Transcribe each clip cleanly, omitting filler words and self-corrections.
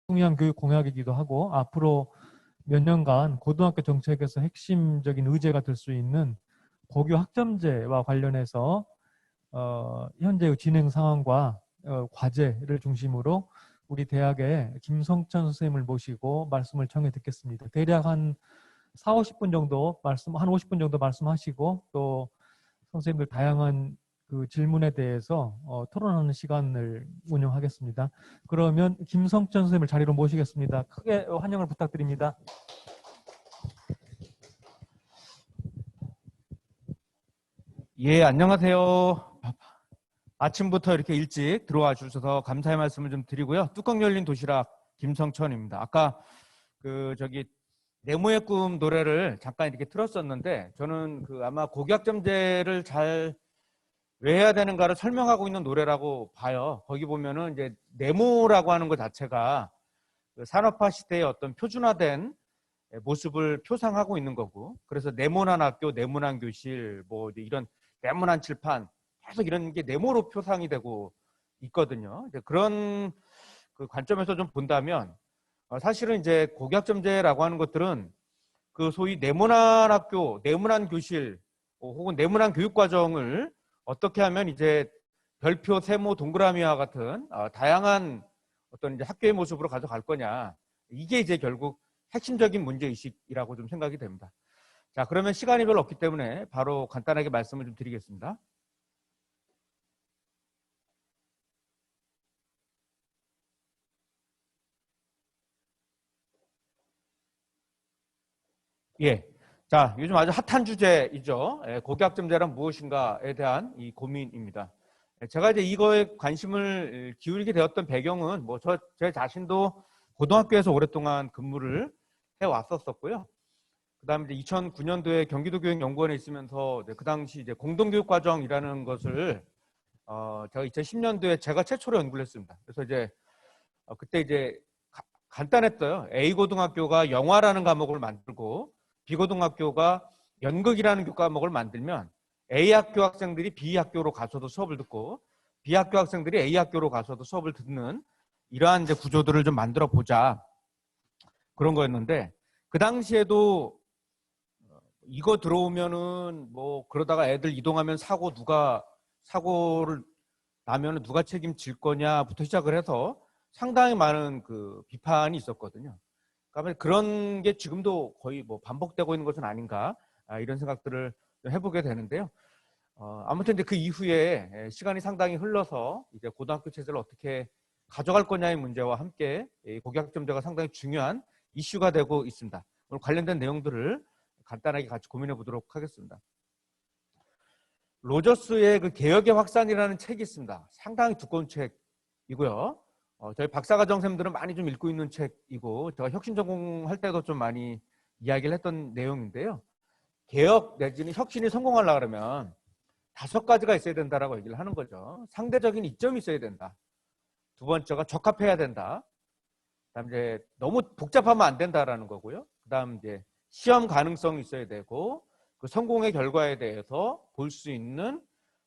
중요한 교육 공약이기도 하고 앞으로 몇 년간 고등학교 정책에서 핵심적인 의제가 될 수 있는 고교 학점제와 관련해서 현재의 진행 상황과 과제를 중심으로 우리 대학의 김성천 선생님을 모시고 말씀을 청해 듣겠습니다. 대략 한 4, 50분 정도 한 50분 정도 말씀하시고 또 선생님들 다양한 그 질문에 대해서 토론하는 시간을 운영하겠습니다. 그러면 김성천 선생님을 자리로 모시겠습니다. 크게 환영을 부탁드립니다. 예, 안녕하세요. 아침부터 이렇게 일찍 들어와 주셔서 감사의 말씀을 좀 드리고요. 뚜껑 열린 도시락 김성천입니다. 아까 네모의 꿈 노래를 잠깐 이렇게 틀었었는데 저는 아마 고교학점제를 잘 왜 해야 되는가를 설명하고 있는 노래라고 봐요. 거기 보면은 이제 네모라고 하는 것 자체가 산업화 시대의 어떤 표준화된 모습을 표상하고 있는 거고, 그래서 네모난 학교, 네모난 교실, 뭐 이런 네모난 칠판, 계속 이런 게 네모로 표상이 되고 있거든요. 이제 그런 그 관점에서 좀 본다면 사실은 이제 고교학점제라고 하는 것들은 그 소위 네모난 학교, 네모난 교실 혹은 네모난 교육과정을 어떻게 하면 이제 별표, 세모, 동그라미와 같은 다양한 어떤 이제 학교의 모습으로 가져갈 거냐, 이게 이제 결국 핵심적인 문제의식이라고 좀 생각이 됩니다. 자, 그러면 시간이 별로 없기 때문에 바로 간단하게 말씀을 좀 드리겠습니다. 예. 자, 요즘 아주 핫한 주제이죠. 고교학점제란 무엇인가에 대한 이 고민입니다. 제가 이제 이거에 관심을 기울이게 되었던 배경은 제 자신도 고등학교에서 오랫동안 근무를 해왔었고요. 그다음에 이제 2009년도에 경기도교육연구원에 있으면서 그 당시 이제 공동교육과정이라는 것을 제가 2010년도에 제가 최초로 연구를 했습니다. 그래서 이제 그때 이제 간단했어요. A 고등학교가 영화라는 과목을 만들고 B 고등학교가 연극이라는 과목을 만들면 A 학교 학생들이 B 학교로 가서도 수업을 듣고 B 학교 학생들이 A 학교로 가서도 수업을 듣는 이러한 이제 구조들을 좀 만들어 보자, 그런 거였는데, 그 당시에도 이거 들어오면은 그러다가 애들 이동하면 사고를 나면은 누가 책임질 거냐부터 시작을 해서 상당히 많은 그 비판이 있었거든요. 그러니까 그런 게 지금도 거의 반복되고 있는 것은 아닌가, 이런 생각들을 해보게 되는데요. 아무튼 이제 그 이후에 시간이 상당히 흘러서 이제 고등학교 체제를 어떻게 가져갈 거냐의 문제와 함께 고교학점제가 상당히 중요한 이슈가 되고 있습니다. 오늘 관련된 내용들을 간단하게 같이 고민해 보도록 하겠습니다. 로저스의 그 개혁의 확산이라는 책이 있습니다. 상당히 두꺼운 책이고요. 저희 박사과정 쌤들은 많이 좀 읽고 있는 책이고, 제가 혁신 전공할 때도 좀 많이 이야기를 했던 내용인데요. 개혁 내지는 혁신이 성공하려고 그러면 5가지가 있어야 된다라고 얘기를 하는 거죠. 상대적인 이점이 있어야 된다. 두 번째가 적합해야 된다. 그다음 이제 너무 복잡하면 안 된다라는 거고요. 그다음 이제 시험 가능성이 있어야 되고, 그 성공의 결과에 대해서 볼 수 있는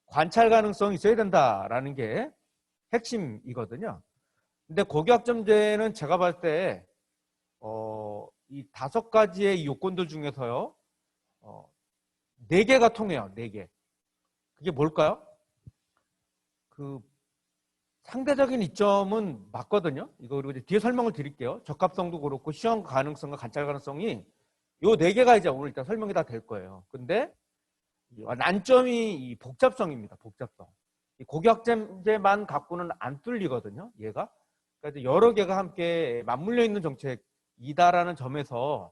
관찰 가능성이 있어야 된다라는 게 핵심이거든요. 근데 고교학점제는 제가 봤을 때 이 5가지의 이 요건들 중에서요, 4개가 통해요. 4개. 그게 뭘까요? 그 상대적인 이점은 맞거든요. 이거 그리고 이제 뒤에 설명을 드릴게요. 적합성도 그렇고 시험 가능성과 관찰 가능성이 요 4개가 이제 오늘 일단 설명이 다 될 거예요. 근데 난점이 이 복잡성입니다. 복잡성. 이 고교학점제만 갖고는 안 뚫리거든요. 얘가. 그러니까 여러 개가 함께 맞물려 있는 정책이다라는 점에서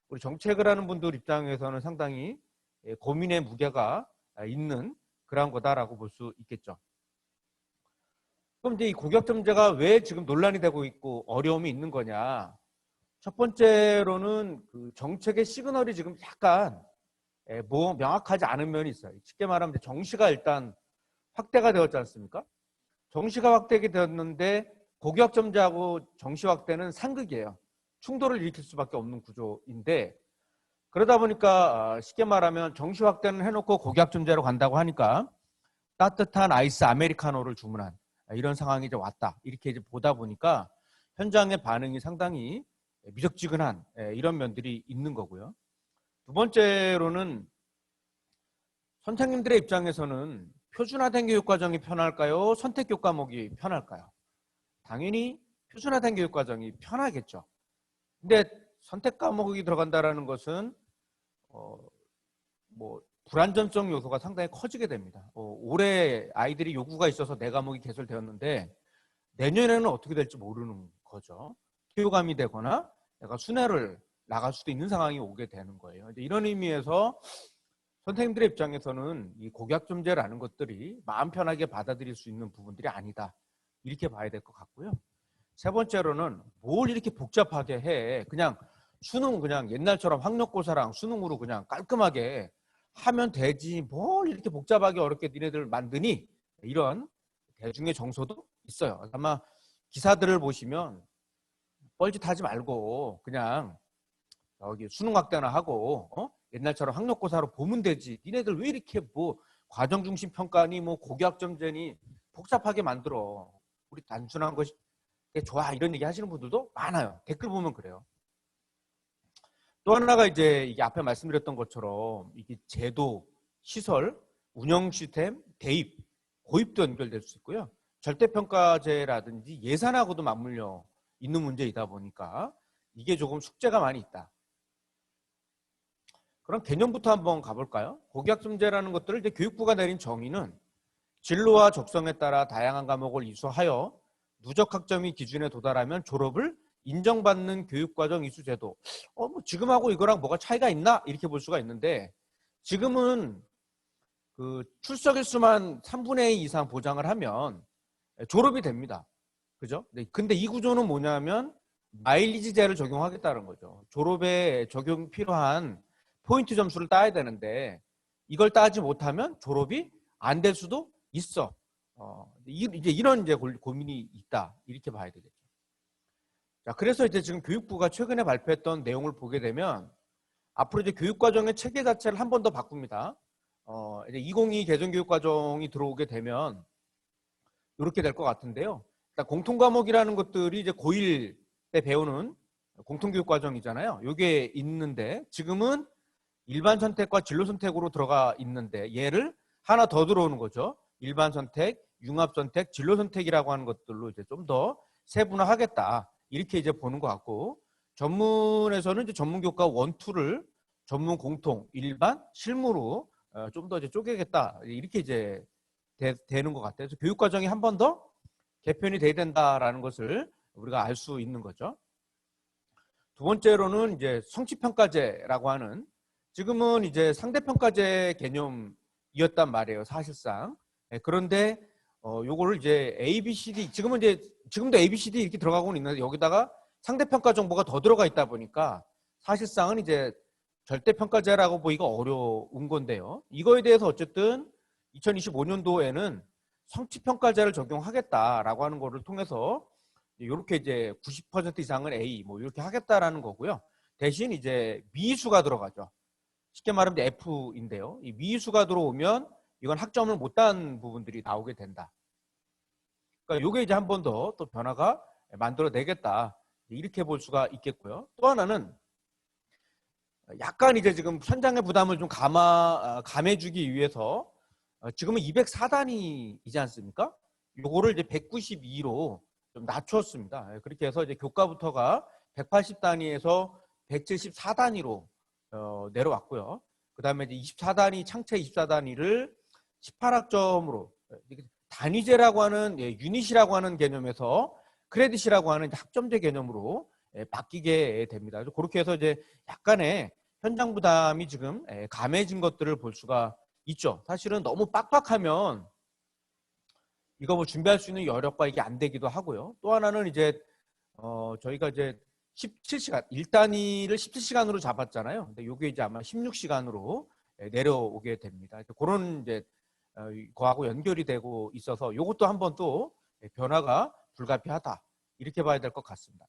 우리 정책을 하는 분들 입장에서는 상당히 고민의 무게가 있는 그런 거다라고 볼 수 있겠죠. 그럼 이제 이 고교학점제가 왜 지금 논란이 되고 있고 어려움이 있는 거냐? 첫 번째로는 그 정책의 시그널이 지금 약간 명확하지 않은 면이 있어요. 쉽게 말하면 정시가 일단 확대가 되었지 않습니까? 정시가 확대가 되었는데 고교학점제하고 정시 확대는 상극이에요. 충돌을 일으킬 수밖에 없는 구조인데, 그러다 보니까 쉽게 말하면 정시 확대는 해놓고 고교학점제로 간다고 하니까 따뜻한 아이스 아메리카노를 주문한 이런 상황이 이제 왔다. 이렇게 이제 보다 보니까 현장의 반응이 상당히 미적지근한 이런 면들이 있는 거고요. 두 번째로는 선생님들의 입장에서는 표준화된 교육과정이 편할까요? 선택 교과목이 편할까요? 당연히 표준화된 교육과정이 편하겠죠. 근데 선택 과목이 들어간다라는 것은 뭐 불안전성 요소가 상당히 커지게 됩니다. 올해 아이들이 요구가 있어서 내 과목이 개설되었는데 내년에는 어떻게 될지 모르는 거죠. 피호감이 되거나 내가 순회를 나갈 수도 있는 상황이 오게 되는 거예요. 이런 의미에서 선생님들의 입장에서는 이 고교학점제라는 것들이 마음 편하게 받아들일 수 있는 부분들이 아니다. 이렇게 봐야 될 것 같고요. 세 번째로는 뭘 이렇게 복잡하게 해. 그냥 수능 그냥 옛날처럼 학력고사랑 수능으로 그냥 깔끔하게 하면 되지. 뭘 이렇게 복잡하게 어렵게 니네들 만드니? 이런 대중의 정서도 있어요. 아마 기사들을 보시면 뻘짓하지 말고 그냥 여기 수능 확대나 하고 옛날처럼 학력고사로 보면 되지. 니네들 왜 이렇게 뭐 과정 중심 평가니 뭐 고교학점제니 복잡하게 만들어. 우리 단순한 것이 좋아 이런 얘기 하시는 분들도 많아요. 댓글 보면 그래요. 또 하나가 이제 이게 앞에 말씀드렸던 것처럼 이게 제도, 시설, 운영 시스템, 대입, 고입도 연결될 수 있고요. 절대평가제라든지 예산하고도 맞물려 있는 문제이다 보니까 이게 조금 숙제가 많이 있다. 그럼 개념부터 한번 가볼까요? 고교학점제라는 것들을 이제 교육부가 내린 정의는 진로와 적성에 따라 다양한 과목을 이수하여 누적 학점이 기준에 도달하면 졸업을 인정받는 교육과정 이수제도. 뭐 지금하고 이거랑 뭐가 차이가 있나? 이렇게 볼 수가 있는데 지금은 그 출석 일수만 3분의 2 이상 보장을 하면 졸업이 됩니다. 그죠? 근데 이 구조는 뭐냐면 마일리지제를 적용하겠다는 거죠. 졸업에 적용 필요한 포인트 점수를 따야 되는데 이걸 따지 못하면 졸업이 안 될 수도 있어. 이제 이런 이제 고민이 있다. 이렇게 봐야 되겠죠. 자, 그래서 이제 지금 교육부가 최근에 발표했던 내용을 보게 되면 앞으로 이제 교육과정의 체계 자체를 한 번 더 바꿉니다. 이제 2022 개정교육과정이 들어오게 되면 이렇게 될 것 같은데요. 일단 공통과목이라는 것들이 이제 고1 때 배우는 공통교육과정이잖아요. 이게 있는데 지금은 일반 선택과 진로 선택으로 들어가 있는데 얘를 하나 더 들어오는 거죠. 일반 선택, 융합 선택, 진로 선택이라고 하는 것들로 이제 좀 더 세분화하겠다. 이렇게 이제 보는 것 같고 전문에서는 이제 전문 교과 1, 2를 전문 공통, 일반, 실무로 좀 더 이제 쪼개겠다. 이렇게 이제 되는 것 같아요. 그래서 교육 과정이 한 번 더 개편이 돼야 된다라는 것을 우리가 알 수 있는 거죠. 두 번째로는 이제 성취평가제라고 하는 지금은 이제 상대평가제 개념이었단 말이에요. 사실상. 그런데 요거를 이제 A, B, C, D 지금도 A, B, C, D 이렇게 들어가고는 있는데 여기다가 상대평가 정보가 더 들어가 있다 보니까 사실상은 이제 절대평가제라고 보기가 어려운 건데요. 이거에 대해서 어쨌든 2025년도에는 성취평가제를 적용하겠다라고 하는 거를 통해서 이렇게 이제 90% 이상은 A 뭐 이렇게 하겠다라는 거고요. 대신 이제 미수가 들어가죠. 쉽게 말하면 F인데요. 이 미수가 들어오면 이건 학점을 못 딴 부분들이 나오게 된다. 그러니까 이게 이제 한 번 더 또 변화가 만들어내겠다. 이렇게 볼 수가 있겠고요. 또 하나는 약간 이제 지금 현장의 부담을 좀 감해주기 위해서 지금은 204단위이지 않습니까? 요거를 이제 192로 좀 낮췄습니다. 그렇게 해서 이제 교과부터가 180단위에서 174단위로 내려왔고요. 그 다음에 이제 24단위, 창체 24단위를 18학점으로 단위제라고 하는 유닛이라고 하는 개념에서 크레딧이라고 하는 학점제 개념으로 바뀌게 됩니다. 그래서 그렇게 해서 이제 약간의 현장 부담이 지금 감해진 것들을 볼 수가 있죠. 사실은 너무 빡빡하면 이거 뭐 준비할 수 있는 여력과 이게 안 되기도 하고요. 또 하나는 이제 저희가 이제 17시간 1단위를 17시간으로 잡았잖아요. 근데 이게 이제 아마 16시간으로 내려오게 됩니다. 그런 이제 거하고 연결이 되고 있어서 이것도 한번 또 변화가 불가피하다 이렇게 봐야 될 것 같습니다.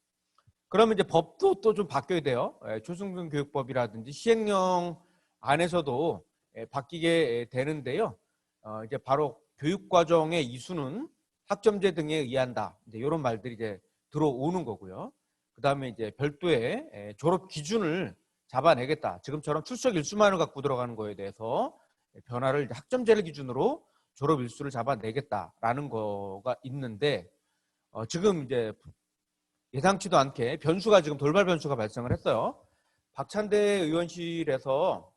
그러면 이제 법도 또 좀 바뀌어야 돼요. 초중등 교육법이라든지 시행령 안에서도 바뀌게 되는데요. 이제 바로 교육과정의 이수는 학점제 등에 의한다. 이제 이런 말들이 이제 들어오는 거고요. 그 다음에 이제 별도의 졸업 기준을 잡아내겠다. 지금처럼 출석 일수만을 갖고 들어가는 거에 대해서 변화를 이제 학점제를 기준으로 졸업 일수를 잡아내겠다라는 거가 있는데 지금 이제 예상치도 않게 변수가 지금 돌발 변수가 발생을 했어요. 박찬대 의원실에서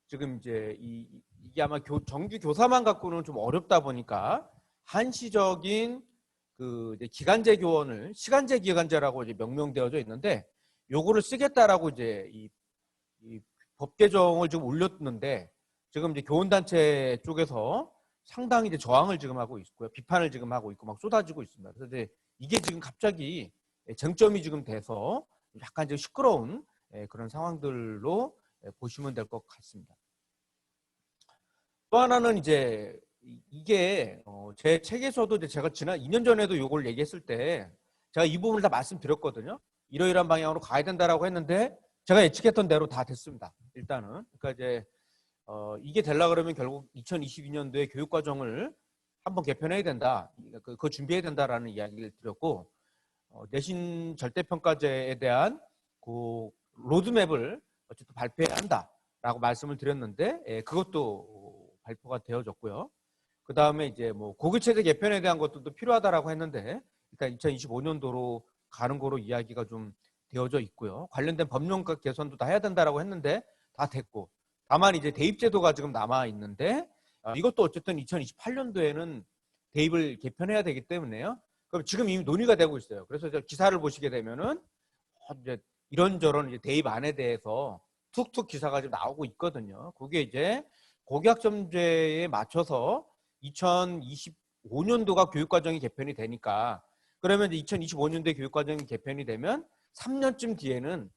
지금 이제 이게 아마 정규 교사만 갖고는 좀 어렵다 보니까 한시적인 그 이제 기간제 교원을 시간제 기간제라고 이제 명명되어져 있는데 요거를 쓰겠다라고 이제 이 법 개정을 지금 올렸는데 지금 이제 교원단체 쪽에서 상당히 이제 저항을 지금 하고 있고요. 비판을 지금 하고 있고 막 쏟아지고 있습니다. 그래서 이제 이게 지금 갑자기 쟁점이 지금 돼서 약간 이제 시끄러운 그런 상황들로 보시면 될 것 같습니다. 또 하나는 이제 이게 제 책에서도 이제 제가 지난 2년 전에도 이걸 얘기했을 때 제가 이 부분을 다 말씀드렸거든요. 이러이러한 방향으로 가야 된다라고 했는데 제가 예측했던 대로 다 됐습니다. 일단은 그러니까 이제 이게 되려 그러면 결국 2022년도에 교육과정을 한번 개편해야 된다. 그거 준비해야 된다라는 이야기를 드렸고 내신 절대평가제에 대한 그 로드맵을 어쨌든 발표해야 한다라고 말씀을 드렸는데 그것도 발표가 되어졌고요. 그 다음에 이제 뭐 고교체제 개편에 대한 것들도 필요하다라고 했는데 일단 2025년도로 가는 거로 이야기가 좀 되어져 있고요. 관련된 법령과 개선도 다 해야 된다라고 했는데 다 됐고 다만 이제 대입제도가 지금 남아 있는데 이것도 어쨌든 2028년도에는 대입을 개편해야 되기 때문에요. 그럼 지금 이미 논의가 되고 있어요. 그래서 기사를 보시게 되면은 이제 이런저런 이제 대입안에 대해서 툭툭 기사가 지금 나오고 있거든요. 그게 이제 고교학점제에 맞춰서 2025년도가 교육과정이 개편이 되니까 그러면 이제 2025년도에 교육과정이 개편이 되면 3년쯤 뒤에는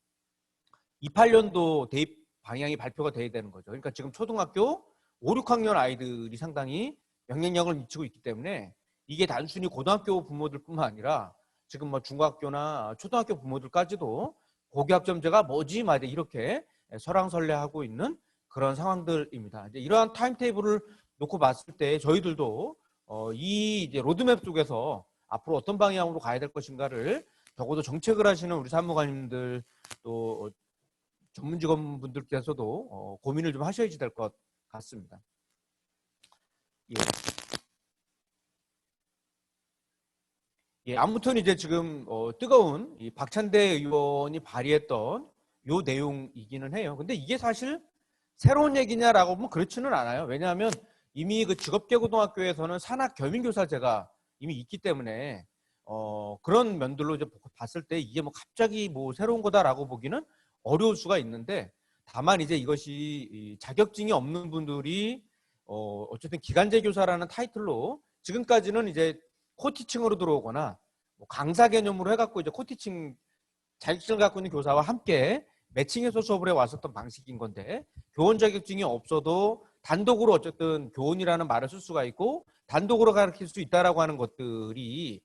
28년도 대입 방향이 발표가 돼야 되는 거죠. 그러니까 지금 초등학교 5, 6학년 아이들이 상당히 영향력을 미치고 있기 때문에 이게 단순히 고등학교 부모들뿐만 아니라 지금 뭐 중학교나 초등학교 부모들까지도 고교학점제가 뭐지 말이야 이렇게 설왕설래하고 있는 그런 상황들입니다. 이제 이러한 타임테이블을 놓고 봤을 때 저희들도 이 이제 로드맵 속에서 앞으로 어떤 방향으로 가야 될 것인가를 적어도 정책을 하시는 우리 사무관님들 또 전문 직원분들께서도 고민을 좀 하셔야지 될 것 같습니다. 예. 예, 아무튼 이제 지금 뜨거운 이 박찬대 의원이 발의했던 요 내용이기는 해요. 근데 이게 사실 새로운 얘기냐라고 보면 그렇지는 않아요. 왜냐하면 이미 그 직업계고등학교에서는 산학 겸임교사제가 이미 있기 때문에 그런 면들로 이제 봤을 때 이게 뭐 갑자기 뭐 새로운 거다라고 보기는 어려울 수가 있는데 다만 이제 이것이 자격증이 없는 분들이 어쨌든 기간제 교사라는 타이틀로 지금까지는 이제 코티칭으로 들어오거나 뭐 강사 개념으로 해갖고 이제 코티칭 자격증을 갖고 있는 교사와 함께 매칭해서 수업을 해왔었던 방식인 건데 교원 자격증이 없어도 단독으로 어쨌든 교원이라는 말을 쓸 수가 있고 단독으로 가르칠 수 있다라고 하는 것들이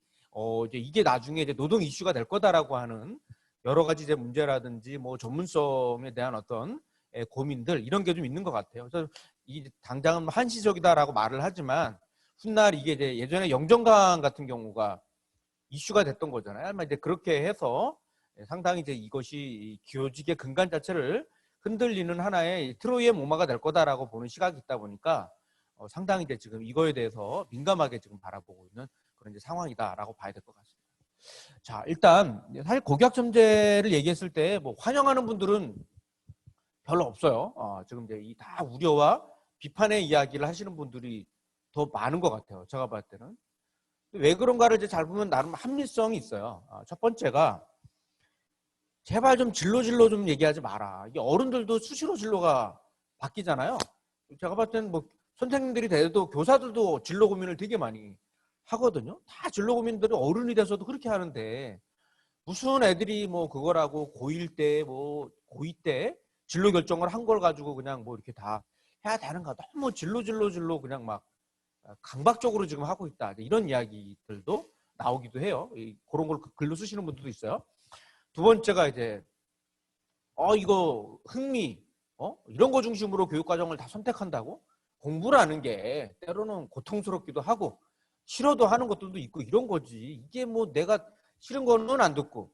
이제 이게 나중에 이제 노동 이슈가 될 거다라고 하는 여러 가지 이제 문제라든지 뭐 전문성에 대한 어떤 고민들 이런 게 좀 있는 것 같아요. 그래서 이 당장은 한시적이다라고 말을 하지만 훗날 이게 이제 예전에 영정강 같은 경우가 이슈가 됐던 거잖아요. 아마 이제 그렇게 해서 상당히 이제 이것이 교직의 근간 자체를 흔들리는 하나의 트로이의 모마가 될 거다라고 보는 시각이 있다 보니까 상당히 이제 지금 이거에 대해서 민감하게 지금 바라보고 있는 그런 이제 상황이다라고 봐야 될 것 같습니다. 자, 일단 사실 고교학점제를 얘기했을 때 뭐 환영하는 분들은 별로 없어요. 지금 이제 이 다 우려와 비판의 이야기를 하시는 분들이 더 많은 것 같아요. 제가 봤을 때는. 왜 그런가를 이제 잘 보면 나름 합리성이 있어요. 첫 번째가 제발 좀 진로 좀 얘기하지 마라. 이게 어른들도 수시로 진로가 바뀌잖아요. 제가 봤을 때는 뭐 선생님들이 돼도 교사들도 진로 고민을 되게 많이 하거든요. 다 진로 고민들이 어른이 돼서도 그렇게 하는데 무슨 애들이 뭐 그거라고 고1 때 뭐 고2 때 진로 결정을 한 걸 가지고 그냥 뭐 이렇게 다 해야 되는가. 너무 진로 그냥 막 강박적으로 지금 하고 있다. 이런 이야기들도 나오기도 해요. 그런 걸 글로 쓰시는 분들도 있어요. 두 번째가 이제 이거 흥미 이런 거 중심으로 교육과정을 다 선택한다고? 공부라는 게 때로는 고통스럽기도 하고 싫어도 하는 것들도 있고 이런 거지. 이게 뭐 내가 싫은 거는 안 듣고,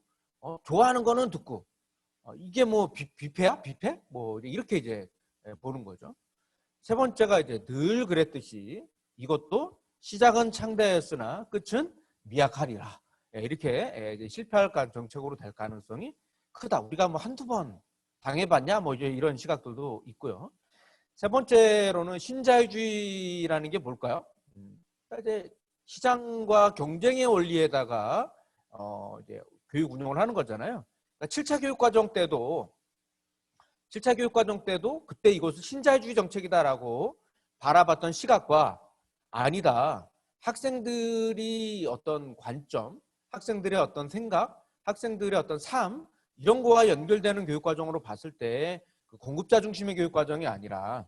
좋아하는 거는 듣고, 이게 뭐 뷔페야? 뷔페? 뭐 이렇게 이제 보는 거죠. 세 번째가 이제 늘 그랬듯이 이것도 시작은 창대했으나 끝은 미약하리라. 이렇게 이제 실패할 정책으로 될 가능성이 크다. 우리가 뭐 한두 번 당해봤냐? 뭐 이제 이런 시각들도 있고요. 세 번째로는 신자유주의라는 게 뭘까요? 그러니까 이제 시장과 경쟁의 원리에다가 이제 교육 운영을 하는 거잖아요. 그러니까 7차 교육과정 때도 그때 이것을 신자유주의 정책이다라고 바라봤던 시각과 아니다. 학생들이 어떤 관점, 학생들의 어떤 생각, 학생들의 어떤 삶 이런 거와 연결되는 교육과정으로 봤을 때 그 공급자 중심의 교육과정이 아니라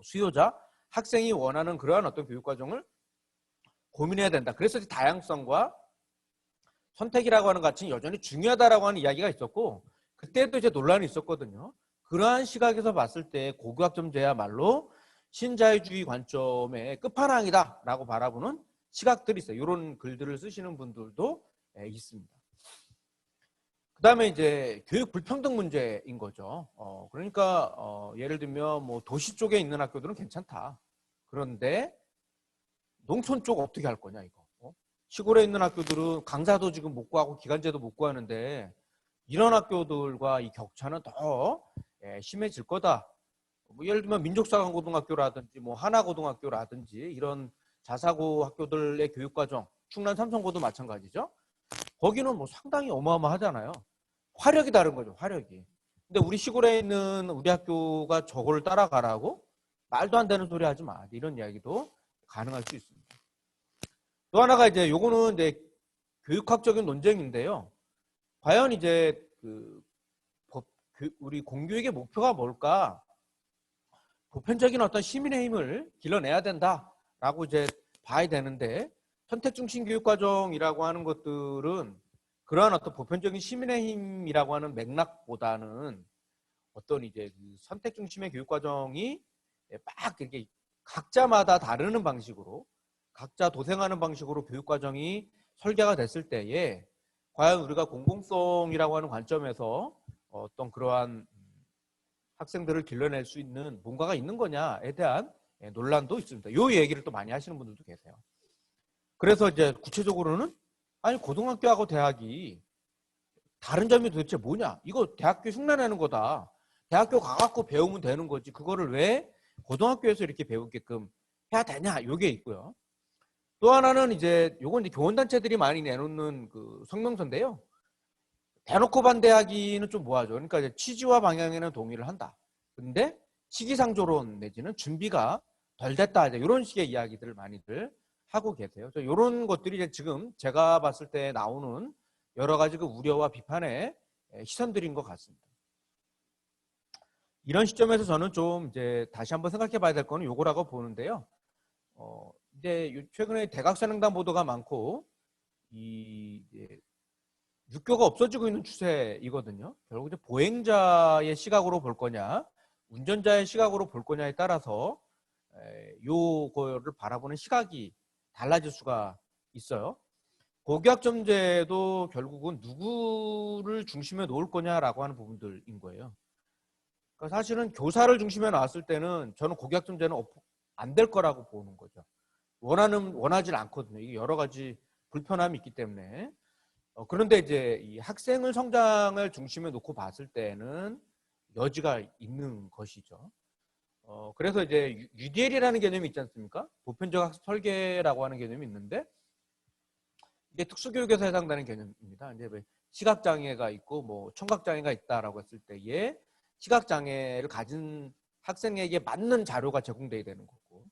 수요자, 학생이 원하는 그러한 어떤 교육과정을 고민해야 된다. 그래서 다양성과 선택이라고 하는 가치는 여전히 중요하다라고 하는 이야기가 있었고 그때도 이제 논란이 있었거든요. 그러한 시각에서 봤을 때 고교학점제야말로 신자유주의 관점의 끝판왕이다라고 바라보는 시각들이 있어요. 이런 글들을 쓰시는 분들도 있습니다. 그 다음에 이제 교육 불평등 문제인 거죠. 그러니까 예를 들면 뭐 도시 쪽에 있는 학교들은 괜찮다. 그런데 농촌 쪽 어떻게 할 거냐 이거. 시골에 있는 학교들은 강사도 지금 못 구하고 기간제도 못 구하는데 이런 학교들과 이 격차는 더 심해질 거다. 뭐 예를 들면 민족사관고등학교라든지 뭐 하나고등학교라든지 이런 자사고 학교들의 교육과정, 충남 삼성고도 마찬가지죠. 거기는 뭐 상당히 어마어마하잖아요. 화력이 다른 거죠, 화력이. 근데 우리 시골에 있는 우리 학교가 저걸 따라가라고? 말도 안 되는 소리 하지 마. 이런 이야기도 가능할 수 있습니다. 또 하나가 이제 요거는 이제 교육학적인 논쟁인데요. 과연 이제 우리 공교육의 목표가 뭘까? 보편적인 어떤 시민의 힘을 길러내야 된다라고 이제 봐야 되는데 선택 중심 교육과정이라고 하는 것들은 그러한 어떤 보편적인 시민의 힘이라고 하는 맥락보다는 어떤 이제 선택 중심의 교육과정이 막 이렇게 각자마다 다르는 방식으로 각자 도생하는 방식으로 교육과정이 설계가 됐을 때에 과연 우리가 공공성이라고 하는 관점에서 어떤 그러한 학생들을 길러낼 수 있는 뭔가가 있는 거냐에 대한 논란도 있습니다. 이 얘기를 또 많이 하시는 분들도 계세요. 그래서 이제 구체적으로는 아니 고등학교하고 대학이 다른 점이 도대체 뭐냐? 이거 대학교 흉내내는 거다. 대학교 가갖고 배우면 되는 거지. 그거를 왜 고등학교에서 이렇게 배우게끔 해야 되냐? 요게 있고요. 또 하나는 이제 요건 이제 교원단체들이 많이 내놓는 그 성명서인데요. 대놓고 반대하기는 좀 뭐하죠. 그러니까 이제 취지와 방향에는 동의를 한다. 근데 시기상조론 내지는 준비가 덜 됐다. 이제 이런 식의 이야기들을 많이들 하고 계세요. 이런 것들이 이제 지금 제가 봤을 때 나오는 여러 가지 그 우려와 비판의 시선들인 것 같습니다. 이런 시점에서 저는 좀 이제 다시 한번 생각해 봐야 될 거는 요거라고 보는데요. 이제 최근에 대각선횡단 보도가 많고 이제 육교가 없어지고 있는 추세이거든요. 결국 이제 보행자의 시각으로 볼 거냐, 운전자의 시각으로 볼 거냐에 따라서 요거를 바라보는 시각이 달라질 수가 있어요. 고교학점제도 결국은 누구를 중심에 놓을 거냐라고 하는 부분들인 거예요. 그러니까 사실은 교사를 중심에 놨을 때는 저는 고교학점제는 안 될 거라고 보는 거죠. 원하지 않거든요. 이게 여러 가지 불편함이 있기 때문에. 그런데 이제 이 학생을 성장을 중심에 놓고 봤을 때는 여지가 있는 것이죠. 그래서 이제 UDL이라는 개념이 있지 않습니까? 보편적 학습 설계라고 하는 개념이 있는데 이게 특수교육에서 해당되는 개념입니다. 이제 시각장애가 있고 뭐 청각장애가 있다라고 했을 때에 시각장애를 가진 학생에게 맞는 자료가 제공돼야 되는 거고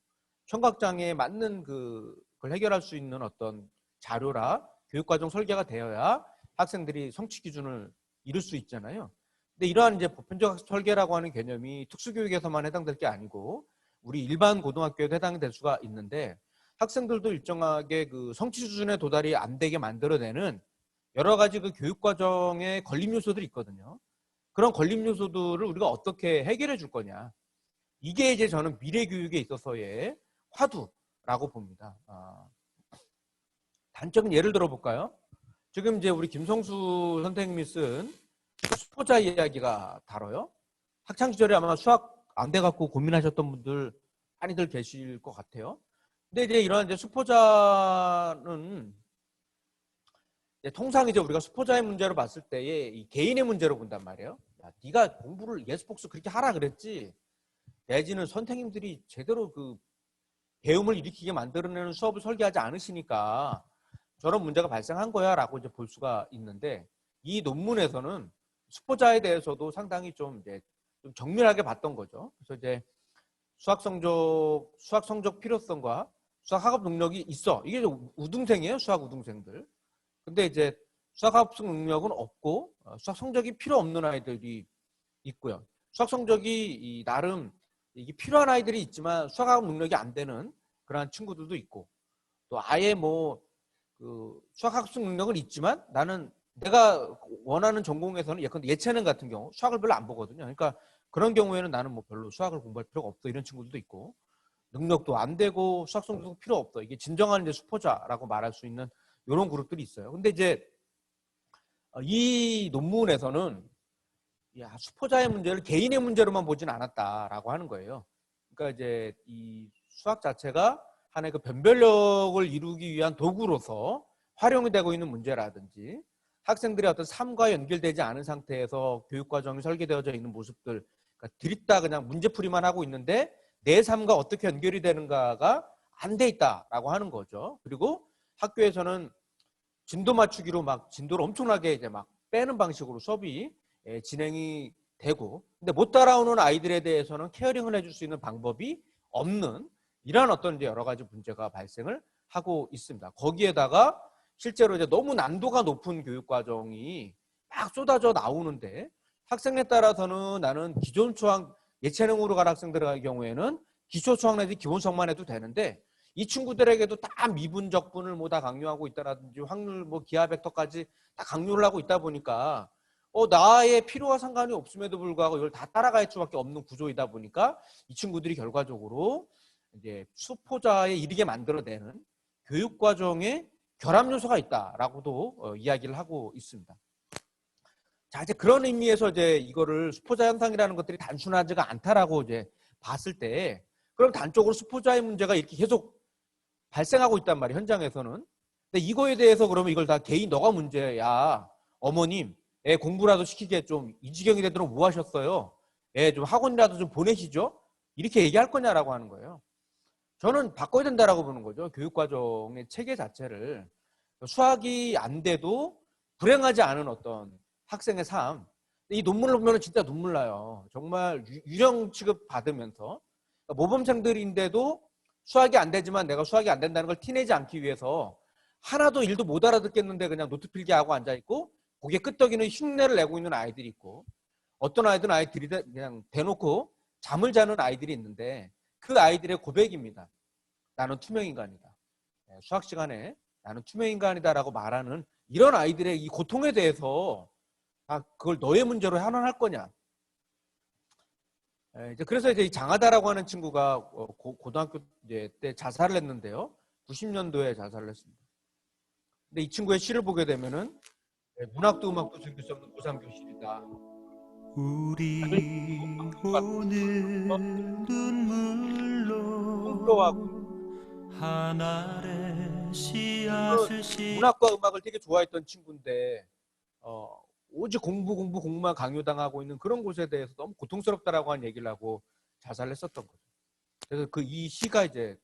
청각장애에 맞는 그걸 해결할 수 있는 어떤 자료라 교육과정 설계가 되어야 학생들이 성취 기준을 이룰 수 있잖아요. 근데 이러한 이제 보편적 학습 설계라고 하는 개념이 특수교육에서만 해당될 게 아니고 우리 일반 고등학교에도 해당이 될 수가 있는데 학생들도 일정하게 그 성취 수준에 도달이 안 되게 만들어내는 여러 가지 그 교육과정의 걸림 요소들이 있거든요. 그런 걸림 요소들을 우리가 어떻게 해결해 줄 거냐. 이게 이제 저는 미래 교육에 있어서의 화두라고 봅니다. 단적인 예를 들어볼까요? 지금 이제 우리 김성수 선생님이 쓴 수포자 이야기가 다뤄요. 학창 시절에 아마 수학 안 돼갖고 고민하셨던 분들 많이들 계실 것 같아요. 근데 이제 이런 이제 수포자는 이제 통상 이제 우리가 수포자의 문제로 봤을 때에 이 개인의 문제로 본단 말이에요. 야, 네가 공부를 예스복스 그렇게 하라 그랬지. 내지는 선생님들이 제대로 그 배움을 일으키게 만들어내는 수업을 설계하지 않으시니까 저런 문제가 발생한 거야라고 이제 볼 수가 있는데, 이 논문에서는 수포자에 대해서도 상당히 좀 이제 좀 정밀하게 봤던 거죠. 그래서 이제 수학 성적 필요성과 수학 학업 능력이 있어. 이게 우등생이에요, 수학 우등생들. 근데 이제 수학 학업 능력은 없고 수학 성적이 필요 없는 아이들이 있고요. 수학 성적이 나름 이게 필요한 아이들이 있지만 수학 학업 능력이 안 되는 그러한 친구들도 있고, 또 아예 뭐 그 수학 학습 능력은 있지만 나는 내가 원하는 전공에서는 예컨대 예체능 같은 경우 수학을 별로 안 보거든요. 그러니까 그런 경우에는 나는 뭐 별로 수학을 공부할 필요가 없어, 이런 친구들도 있고, 능력도 안 되고 수학 성적도 필요 없어, 이게 진정한 이제 수포자라고 말할 수 있는 이런 그룹들이 있어요. 근데 이제 이 논문에서는 야, 수포자의 문제를 개인의 문제로만 보진 않았다라고 하는 거예요. 그러니까 이제 이 수학 자체가 하나의 그 변별력을 이루기 위한 도구로서 활용이 되고 있는 문제라든지, 학생들의 어떤 삶과 연결되지 않은 상태에서 교육 과정이 설계되어져 있는 모습들, 그러니까 드립다 그냥 문제풀이만 하고 있는데 내 삶과 어떻게 연결이 되는가가 안 돼 있다라고 하는 거죠. 그리고 학교에서는 진도 맞추기로 막 진도를 엄청나게 이제 막 빼는 방식으로 수업이 진행이 되고, 근데 못 따라오는 아이들에 대해서는 케어링을 해줄 수 있는 방법이 없는 이러한 어떤 이제 여러 가지 문제가 발생을 하고 있습니다. 거기에다가 실제로 이제 너무 난도가 높은 교육 과정이 막 쏟아져 나오는데, 학생에 따라서는 나는 기존 수학 예체능으로 간 학생들의 경우에는 기초 수학 내지 기본 수학만 해도 되는데, 이 친구들에게도 다 미분적분을 뭐 다 강요하고 있다라든지 확률 뭐 기하 벡터까지 다 강요를 하고 있다 보니까 나의 필요와 상관이 없음에도 불구하고 이걸 다 따라갈 수밖에 없는 구조이다 보니까 이 친구들이 결과적으로 이제 수포자에 이르게 만들어내는 교육 과정에 결함 요소가 있다라고도 이야기를 하고 있습니다. 자, 이제 그런 의미에서 이제 이거를 수포자 현상이라는 것들이 단순하지가 않다라고 이제 봤을 때, 그럼 단적으로 수포자의 문제가 이렇게 계속 발생하고 있단 말이에요, 현장에서는. 근데 이거에 대해서 그러면 이걸 다 개인 너가 문제야. 어머님, 애 공부라도 시키게 좀 이 지경이 되도록 뭐 하셨어요? 애 좀 학원이라도 좀 보내시죠? 이렇게 얘기할 거냐라고 하는 거예요. 저는 바꿔야 된다라고 보는 거죠. 교육과정의 체계 자체를. 수학이 안 돼도 불행하지 않은 어떤 학생의 삶. 이 논문을 보면 진짜 눈물 나요. 정말 유령 취급 받으면서 모범생들인데도 수학이 안 되지만 내가 수학이 안 된다는 걸 티내지 않기 위해서 하나도 일도 못 알아듣겠는데 그냥 노트 필기하고 앉아있고 고개 끄덕이는 흉내를 내고 있는 아이들이 있고, 어떤 아이들은 아이들이 그냥 대놓고 잠을 자는 아이들이 있는데 그 아이들의 고백입니다. 나는 투명인간이다. 수학 시간에 나는 투명인간이다라고 말하는 이런 아이들의 이 고통에 대해서 그걸 너의 문제로 환원할 거냐. 그래서 이제 장하다라고 하는 친구가 고등학교 때 자살을 했는데요. 90년도에 자살을 했습니다. 근데 이 친구의 시를 보게 되면은 문학도 음악도 즐길 수 없는 고3 교실이다. 우리 오늘 눈물로 하늘의 씨앗을 문학과 음악을 되게 좋아했던 친구인데 오직 공부만 강요당하고 있는 그런 곳에 대해서 너무 고통스럽다라고 하는 얘기를 하고 자살을 했었던 거죠. 그래서 이 시가 이제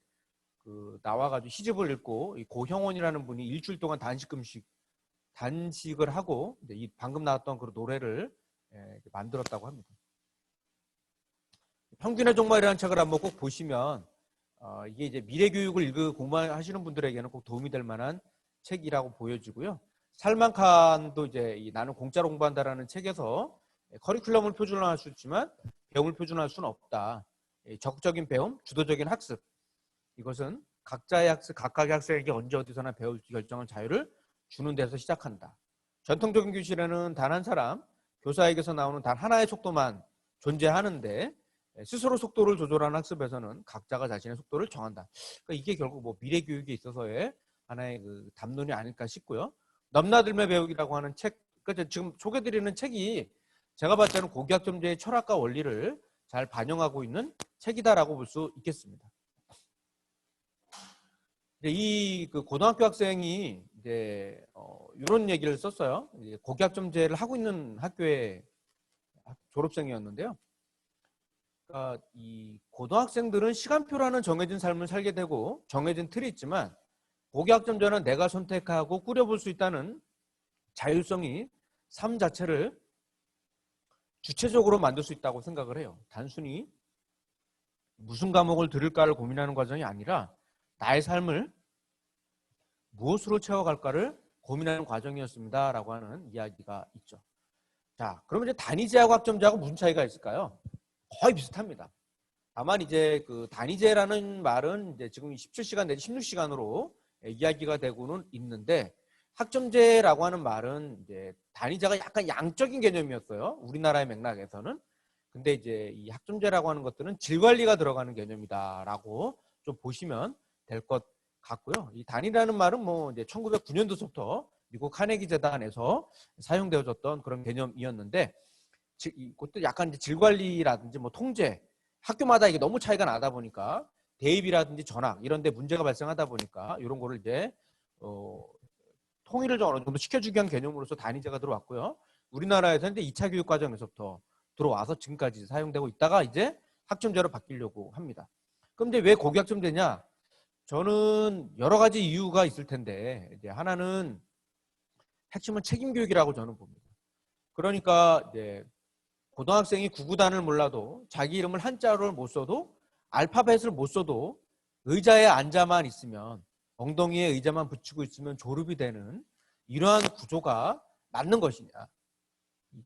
나와가지고 시집을 읽고 이 고형원이라는 분이 일주일 동안 단식을 하고 이제 이 방금 나왔던 그 노래를 만들었다고 합니다. 평균의 종말이라는 책을 한번 꼭 보시면 이게 이제 미래교육을 공부하시는 분들에게는 꼭 도움이 될 만한 책이라고 보여지고요. 살만 칸도 이제 나는 공짜로 공부한다라는 책에서 커리큘럼을 표준화할 수 있지만 배움을 표준화할 수는 없다. 적극적인 배움, 주도적인 학습. 이것은 각자의 학습, 각각의 학생에게 언제 어디서나 배울지 결정할 자유를 주는 데서 시작한다. 전통적인 교실에는 단 한 사람, 교사에게서 나오는 단 하나의 속도만 존재하는데 스스로 속도를 조절하는 학습에서는 각자가 자신의 속도를 정한다. 그러니까 이게 결국 뭐 미래 교육에 있어서의 하나의 그 담론이 아닐까 싶고요. 넘나들며 배우기라고 하는 책, 그러니까 지금 소개드리는 책이 제가 봤을 때는 고교학점제의 철학과 원리를 잘 반영하고 있는 책이다라고 볼 수 있겠습니다. 이 그 고등학교 학생이 이제 이런 얘기를 썼어요. 이제 고교학점제를 하고 있는 학교의 졸업생이었는데요. 그러니까 이 고등학생들은 시간표라는 정해진 삶을 살게 되고 정해진 틀이 있지만 고교학점제는 내가 선택하고 꾸려볼 수 있다는 자율성이 삶 자체를 주체적으로 만들 수 있다고 생각을 해요. 단순히 무슨 과목을 들을까를 고민하는 과정이 아니라 나의 삶을 무엇으로 채워갈까를 고민하는 과정이었습니다라고 하는 이야기가 있죠. 자, 그러면 이제 단위제하고 학점제하고 무슨 차이가 있을까요? 거의 비슷합니다. 다만 이제 그 단위제라는 말은 이제 지금 17시간 내지 16시간으로 이야기가 되고는 있는데 학점제라고 하는 말은 이제 단위제가 약간 양적인 개념이었어요. 우리나라의 맥락에서는. 근데 이제 이 학점제라고 하는 것들은 질 관리가 들어가는 개념이다라고 좀 보시면 될 것 같고요. 이 단위라는 말은 뭐 이제 1909년도부터 미국 카네기 재단에서 사용되어졌던 그런 개념이었는데 이것도 약간 이제 질 관리라든지 뭐 통제, 학교마다 이게 너무 차이가 나다 보니까 대입이라든지 전학 이런 데 문제가 발생하다 보니까 이런 거를 이제 통일을 좀 어느 정도 시켜주기 위한 개념으로서 단위제가 들어왔고요. 우리나라에서는 이제 2차 교육 과정에서부터 들어와서 지금까지 사용되고 있다가 이제 학점제로 바뀌려고 합니다. 그럼 이제 왜 고교학점제냐? 저는 여러 가지 이유가 있을 텐데 이제 하나는 핵심은 책임 교육이라고 저는 봅니다. 그러니까 이제 고등학생이 구구단을 몰라도 자기 이름을 한자를 못 써도 알파벳을 못 써도 의자에 앉아만 있으면 엉덩이에 의자만 붙이고 있으면 졸업이 되는 이러한 구조가 맞는 것이냐.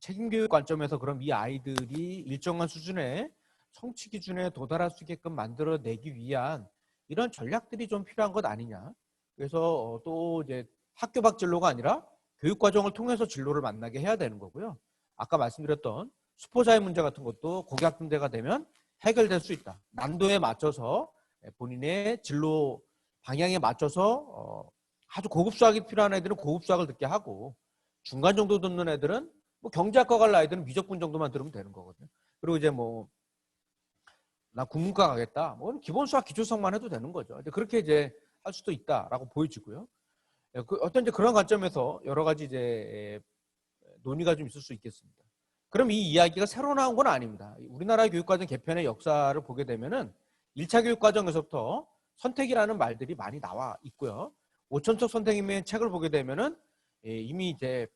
책임교육 관점에서 그럼 이 아이들이 일정한 수준의 성취 기준에 도달할 수 있게끔 만들어내기 위한 이런 전략들이 좀 필요한 것 아니냐. 그래서 또 이제 학교 밖 진로가 아니라 교육 과정을 통해서 진로를 만나게 해야 되는 거고요. 아까 말씀드렸던 수포자의 문제 같은 것도 고교학점제가 되면 해결될 수 있다. 난도에 맞춰서 본인의 진로 방향에 맞춰서 아주 고급 수학이 필요한 애들은 고급 수학을 듣게 하고 중간 정도 듣는 애들은 뭐 경제학과 갈 아이들은 미적분 정도만 들으면 되는 거거든요. 그리고 이제 뭐 나 국문과 가겠다. 뭐 기본 수학 기초수학만 해도 되는 거죠. 그렇게 이제 할 수도 있다라고 보여지고요. 어떤 이제 그런 관점에서 여러 가지 이제 논의가 좀 있을 수 있겠습니다. 그럼 이 이야기가 새로 나온 건 아닙니다. 우리나라 교육과정 개편의 역사를 보게 되면은 1차 교육과정에서부터 선택이라는 말들이 많이 나와 있고요. 오천석 선생님의 책을 보게 되면은 이미 이제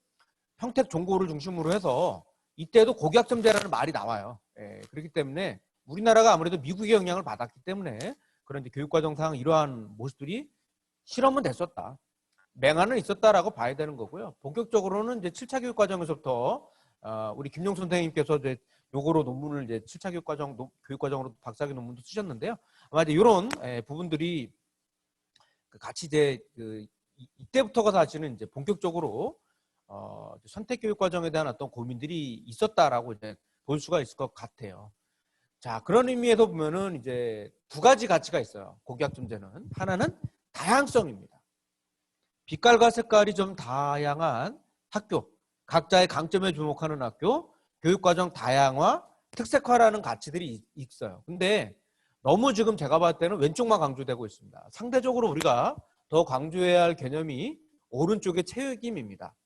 평택 종고를 중심으로 해서 이때도 고교학점제라는 말이 나와요. 그렇기 때문에 우리나라가 아무래도 미국의 영향을 받았기 때문에 그런 이제 교육과정상 이러한 모습들이 실험은 됐었다. 맹안은 있었다라고 봐야 되는 거고요. 본격적으로는 이제 7차 교육과정에서부터 우리 김용 선생님께서 이제 요거로 논문을 이제 7차 교육과정으로 박사학위 논문도 쓰셨는데요. 아마 이제 이런 부분들이 같이 이제 이때부터가 사실은 이제 본격적으로 선택 교육 과정에 대한 어떤 고민들이 있었다라고 이제 볼 수가 있을 것 같아요. 자, 그런 의미에서 보면은 이제 두 가지 가치가 있어요. 고교학점제는 하나는 다양성입니다. 빛깔과 색깔이 좀 다양한 학교, 각자의 강점에 주목하는 학교, 교육과정 다양화, 특색화라는 가치들이 있어요. 근데 너무 지금 제가 봤을 때는 왼쪽만 강조되고 있습니다. 상대적으로 우리가 더 강조해야 할 개념이 오른쪽의 책임입니다.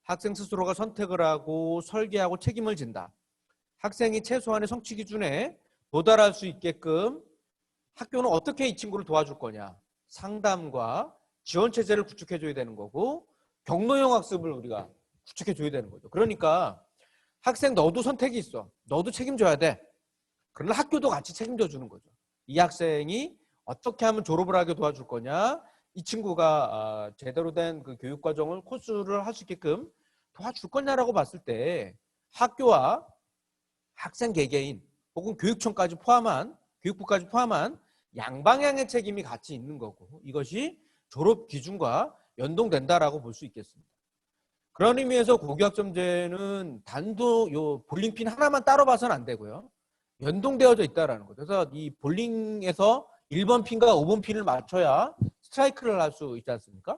학생 스스로가 선택을 하고 설계하고 책임을 진다. 학생이 최소한의 성취 기준에 도달할 수 있게끔 학교는 어떻게 이 친구를 도와줄 거냐. 상담과 지원 체제를 구축해줘야 되는 거고 경로형 학습을 우리가 구축해줘야 되는 거죠. 그러니까 학생 너도 선택이 있어. 너도 책임져야 돼. 그러나 학교도 같이 책임져 주는 거죠. 이 학생이 어떻게 하면 졸업을 하게 도와줄 거냐. 이 친구가 제대로 된 그 교육 과정을 코스를 할 수 있게끔 도와줄 거냐라고 봤을 때 학교와 학생 개개인 혹은 교육청까지 포함한 교육부까지 포함한 양방향의 책임이 같이 있는 거고 이것이 졸업 기준과 연동된다라고 볼 수 있겠습니다. 그런 의미에서 고교학점제는 단도 요 볼링핀 하나만 따로 봐서는 안 되고요. 연동되어져 있다라는 거죠. 그래서 이 볼링에서 1번 핀과 5번 핀을 맞춰야 스트라이크를 할 수 있지 않습니까?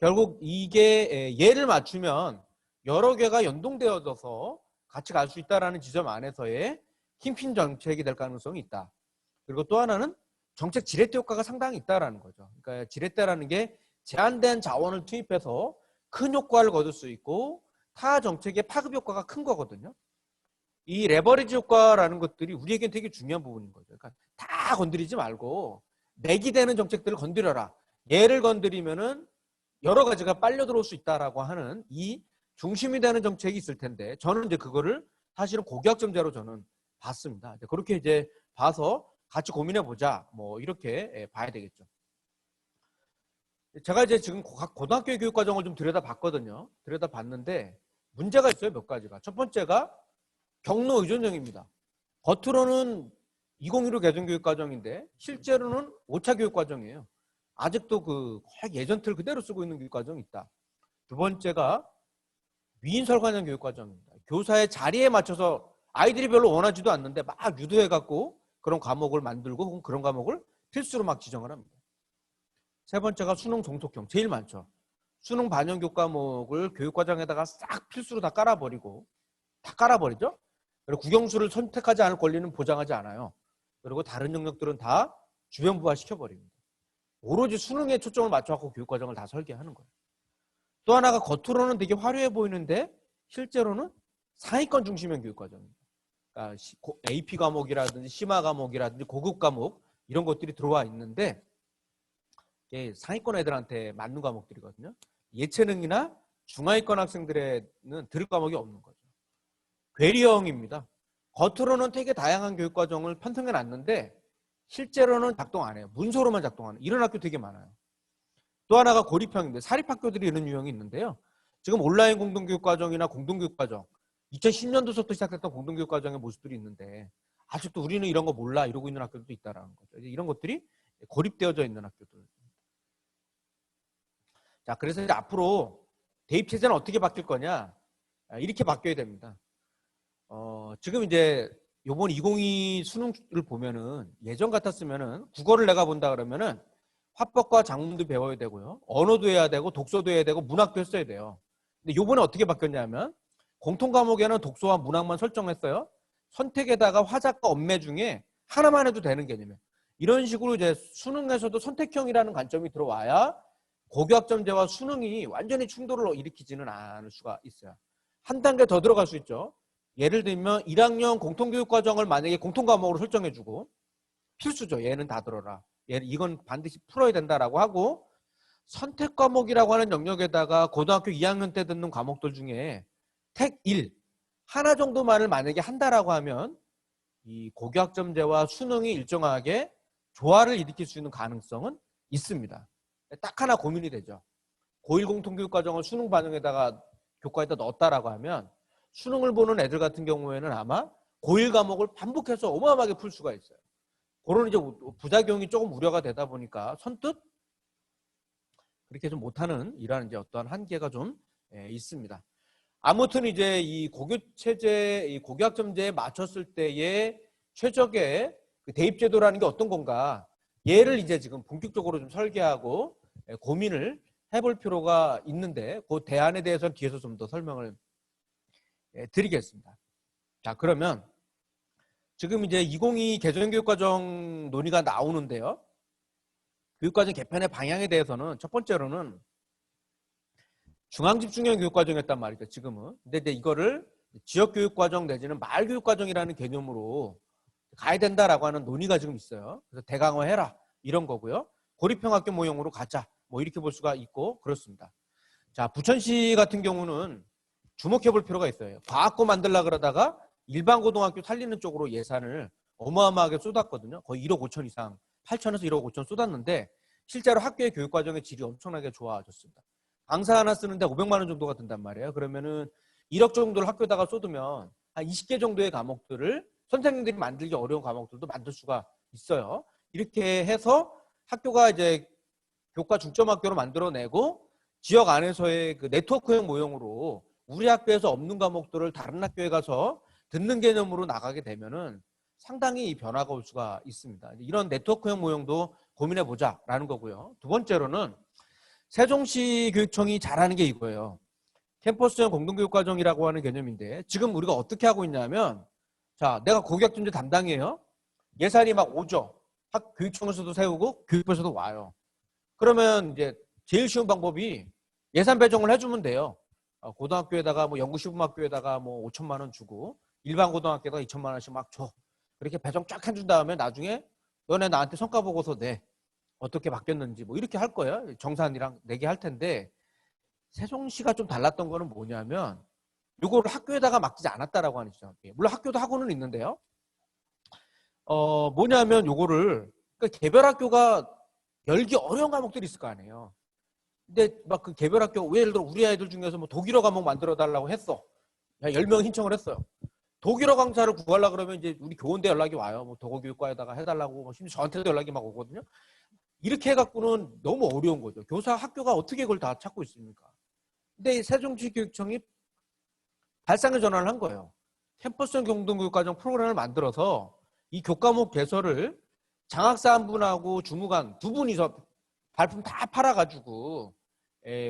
결국 이게 예를 맞추면 여러 개가 연동되어져서 같이 갈 수 있다는 지점 안에서의 킹핀 정책이 될 가능성이 있다. 그리고 또 하나는 정책 지렛대 효과가 상당히 있다라는 거죠. 그러니까 지렛대라는 게 제한된 자원을 투입해서 큰 효과를 거둘 수 있고 타 정책의 파급 효과가 큰 거거든요. 이 레버리지 효과라는 것들이 우리에겐 되게 중요한 부분인 거죠. 그러니까 다 건드리지 말고 맥이 되는 정책들을 건드려라. 얘를 건드리면은 여러 가지가 빨려 들어올 수 있다라고 하는 이 중심이 되는 정책이 있을 텐데 저는 이제 그거를 사실은 고교학점제로 저는 봤습니다. 그렇게 이제 봐서 같이 고민해 보자. 뭐 이렇게 봐야 되겠죠. 제가 이제 지금 고등학교 교육 과정을 좀 들여다봤거든요. 들여다봤는데 문제가 있어요. 몇 가지가. 첫 번째가 경로 의존형입니다. 겉으로는 2015 개정교육과정인데 실제로는 5차 교육과정이에요. 아직도 그 예전 틀 그대로 쓰고 있는 교육과정이 있다. 두 번째가 위인설관형 교육과정입니다. 교사의 자리에 맞춰서 아이들이 별로 원하지도 않는데 막 유도해갖고 그런 과목을 만들고 혹은 그런 과목을 필수로 막 지정을 합니다. 세 번째가 수능 종속형, 제일 많죠. 수능 반영 교과목을 교육과정에다가 싹 필수로 다 깔아버리죠. 그리고 국영수를 선택하지 않을 권리는 보장하지 않아요. 그리고 다른 영역들은 다 주변부화 시켜버립니다. 오로지 수능에 초점을 맞춰갖고 교육과정을 다 설계하는 거예요. 또 하나가 겉으로는 되게 화려해 보이는데 실제로는 상위권 중심형 교육과정입니다. 그러니까 AP 과목이라든지 심화 과목이라든지 고급 과목 이런 것들이 들어와 있는데 상위권 애들한테 맞는 과목들이거든요. 예체능이나 중하위권 학생들에는 들을 과목이 없는 거죠. 괴리형입니다. 겉으로는 되게 다양한 교육과정을 편성해 놨는데 실제로는 작동 안 해요. 문서로만 작동하는 이런 학교 되게 많아요. 또 하나가 고립형인데 사립학교들이 이런 유형이 있는데요. 지금 온라인 공동교육과정이나 공동교육과정 2010년도부터 시작했던 공동교육과정의 모습들이 있는데 아직도 우리는 이런 거 몰라 이러고 있는 학교들도 있다는 거죠. 이런 것들이 고립되어져 있는 학교들. 자, 그래서 이제 앞으로 대입체제는 어떻게 바뀔 거냐? 이렇게 바뀌어야 됩니다. 지금 이제 요번 2022 수능을 보면은 예전 같았으면은 국어를 내가 본다 그러면은 화법과 작문도 배워야 되고요. 언어도 해야 되고 독서도 해야 되고 문학도 했어야 돼요. 근데 요번에 어떻게 바뀌었냐면 공통 과목에는 독서와 문학만 설정했어요. 선택에다가 화작과 언매 중에 하나만 해도 되는 개념이에요. 이런 식으로 이제 수능에서도 선택형이라는 관점이 들어와야 고교학점제와 수능이 완전히 충돌을 일으키지는 않을 수가 있어요. 한 단계 더 들어갈 수 있죠. 예를 들면 1학년 공통교육과정을 만약에 공통과목으로 설정해주고 필수죠. 얘는 다 들어라. 이건 반드시 풀어야 된다라고 하고 선택과목이라고 하는 영역에다가 고등학교 2학년 때 듣는 과목들 중에 택 1 하나 정도만을 만약에 한다라고 하면 이 고교학점제와 수능이 일정하게 조화를 일으킬 수 있는 가능성은 있습니다. 딱 하나 고민이 되죠. 고1 공통교육과정을 수능 반영에다가 교과에다 넣었다라고 하면 수능을 보는 애들 같은 경우에는 아마 고1 과목을 반복해서 어마어마하게 풀 수가 있어요. 그런 이제 부작용이 조금 우려가 되다 보니까 선뜻 그렇게 좀 못하는 이런 이제 어떠한 한계가 좀 있습니다. 아무튼 이제 이 고교체제, 이 고교학점제에 맞췄을 때의 최적의 대입제도라는 게 어떤 건가? 얘를 이제 지금 본격적으로 좀 설계하고 고민을 해볼 필요가 있는데 그 대안에 대해서는 뒤에서 좀 더 설명을 드리겠습니다. 자, 그러면 지금 이제 2022 개정교육과정 논의가 나오는데요. 교육과정 개편의 방향에 대해서는 첫 번째로는 중앙집중형 교육과정이었단 말이죠. 지금은. 근데 이제 이거를 지역교육과정 내지는 마을교육과정이라는 개념으로 가야 된다라고 하는 논의가 지금 있어요. 그래서 대강화해라 이런 거고요. 고립형 학교 모형으로 가자 뭐 이렇게 볼 수가 있고 그렇습니다. 자, 부천시 같은 경우는 주목해 볼 필요가 있어요. 과학고 만들려고 그러다가 일반 고등학교 살리는 쪽으로 예산을 어마어마하게 쏟았거든요. 거의 1억 5천 이상, 8천에서 1억 5천 쏟았는데 실제로 학교의 교육과정의 질이 엄청나게 좋아졌습니다. 강사 하나 쓰는데 500만 원 정도가 든단 말이에요. 그러면은 1억 정도를 학교에다가 쏟으면 한 20개 정도의 과목들을 선생님들이 만들기 어려운 과목들도 만들 수가 있어요. 이렇게 해서 학교가 이제 교과 중점 학교로 만들어내고 지역 안에서의 그 네트워크형 모형으로 우리 학교에서 없는 과목들을 다른 학교에 가서 듣는 개념으로 나가게 되면은 상당히 변화가 올 수가 있습니다. 이런 네트워크형 모형도 고민해 보자라는 거고요. 두 번째로는 세종시 교육청이 잘하는 게 이거예요. 캠퍼스형 공동교육과정이라고 하는 개념인데 지금 우리가 어떻게 하고 있냐면 자, 내가 고교학점제 담당이에요. 예산이 막 오죠. 교육청에서도 세우고 교육부에서도 와요. 그러면 이제 제일 쉬운 방법이 예산 배정을 해주면 돼요. 고등학교에다가 뭐 연구시범학교에다가 뭐 5천만 원 주고 일반 고등학교에다가 2천만 원씩 막 줘. 그렇게 배정 쫙 해준 다음에 나중에 너네 나한테 성과 보고서 내. 어떻게 바뀌었는지 뭐 이렇게 할 거예요. 정산이랑 내게 할 텐데 세종시가 좀 달랐던 거는 뭐냐면 요거를 학교에다가 맡기지 않았다라고 하는 거죠. 물론 학교도 하고는 있는데요. 뭐냐면 요거를 그러니까 개별 학교가 열기 어려운 과목들이 있을 거 아니에요. 근데 막 그 개별 학교 예를 들어 우리 아이들 중에서 뭐 독일어 과목 만들어 달라고 했어. 10명 신청을 했어요. 독일어 강사를 구하려고 그러면 이제 우리 교원대 연락이 와요. 뭐 도고교육과에다가 해달라고 뭐 심지어 저한테도 연락이 막 오거든요. 이렇게 해갖고는 너무 어려운 거죠. 교사 학교가 어떻게 그걸 다 찾고 있습니까? 근데 세종시 교육청이 발상의 전환을 한 거예요. 캠퍼스형 공동교육과정 프로그램을 만들어서 이 교과목 개설을 장학사 한 분하고 주무관 두 분이서 발품 다 팔아가지고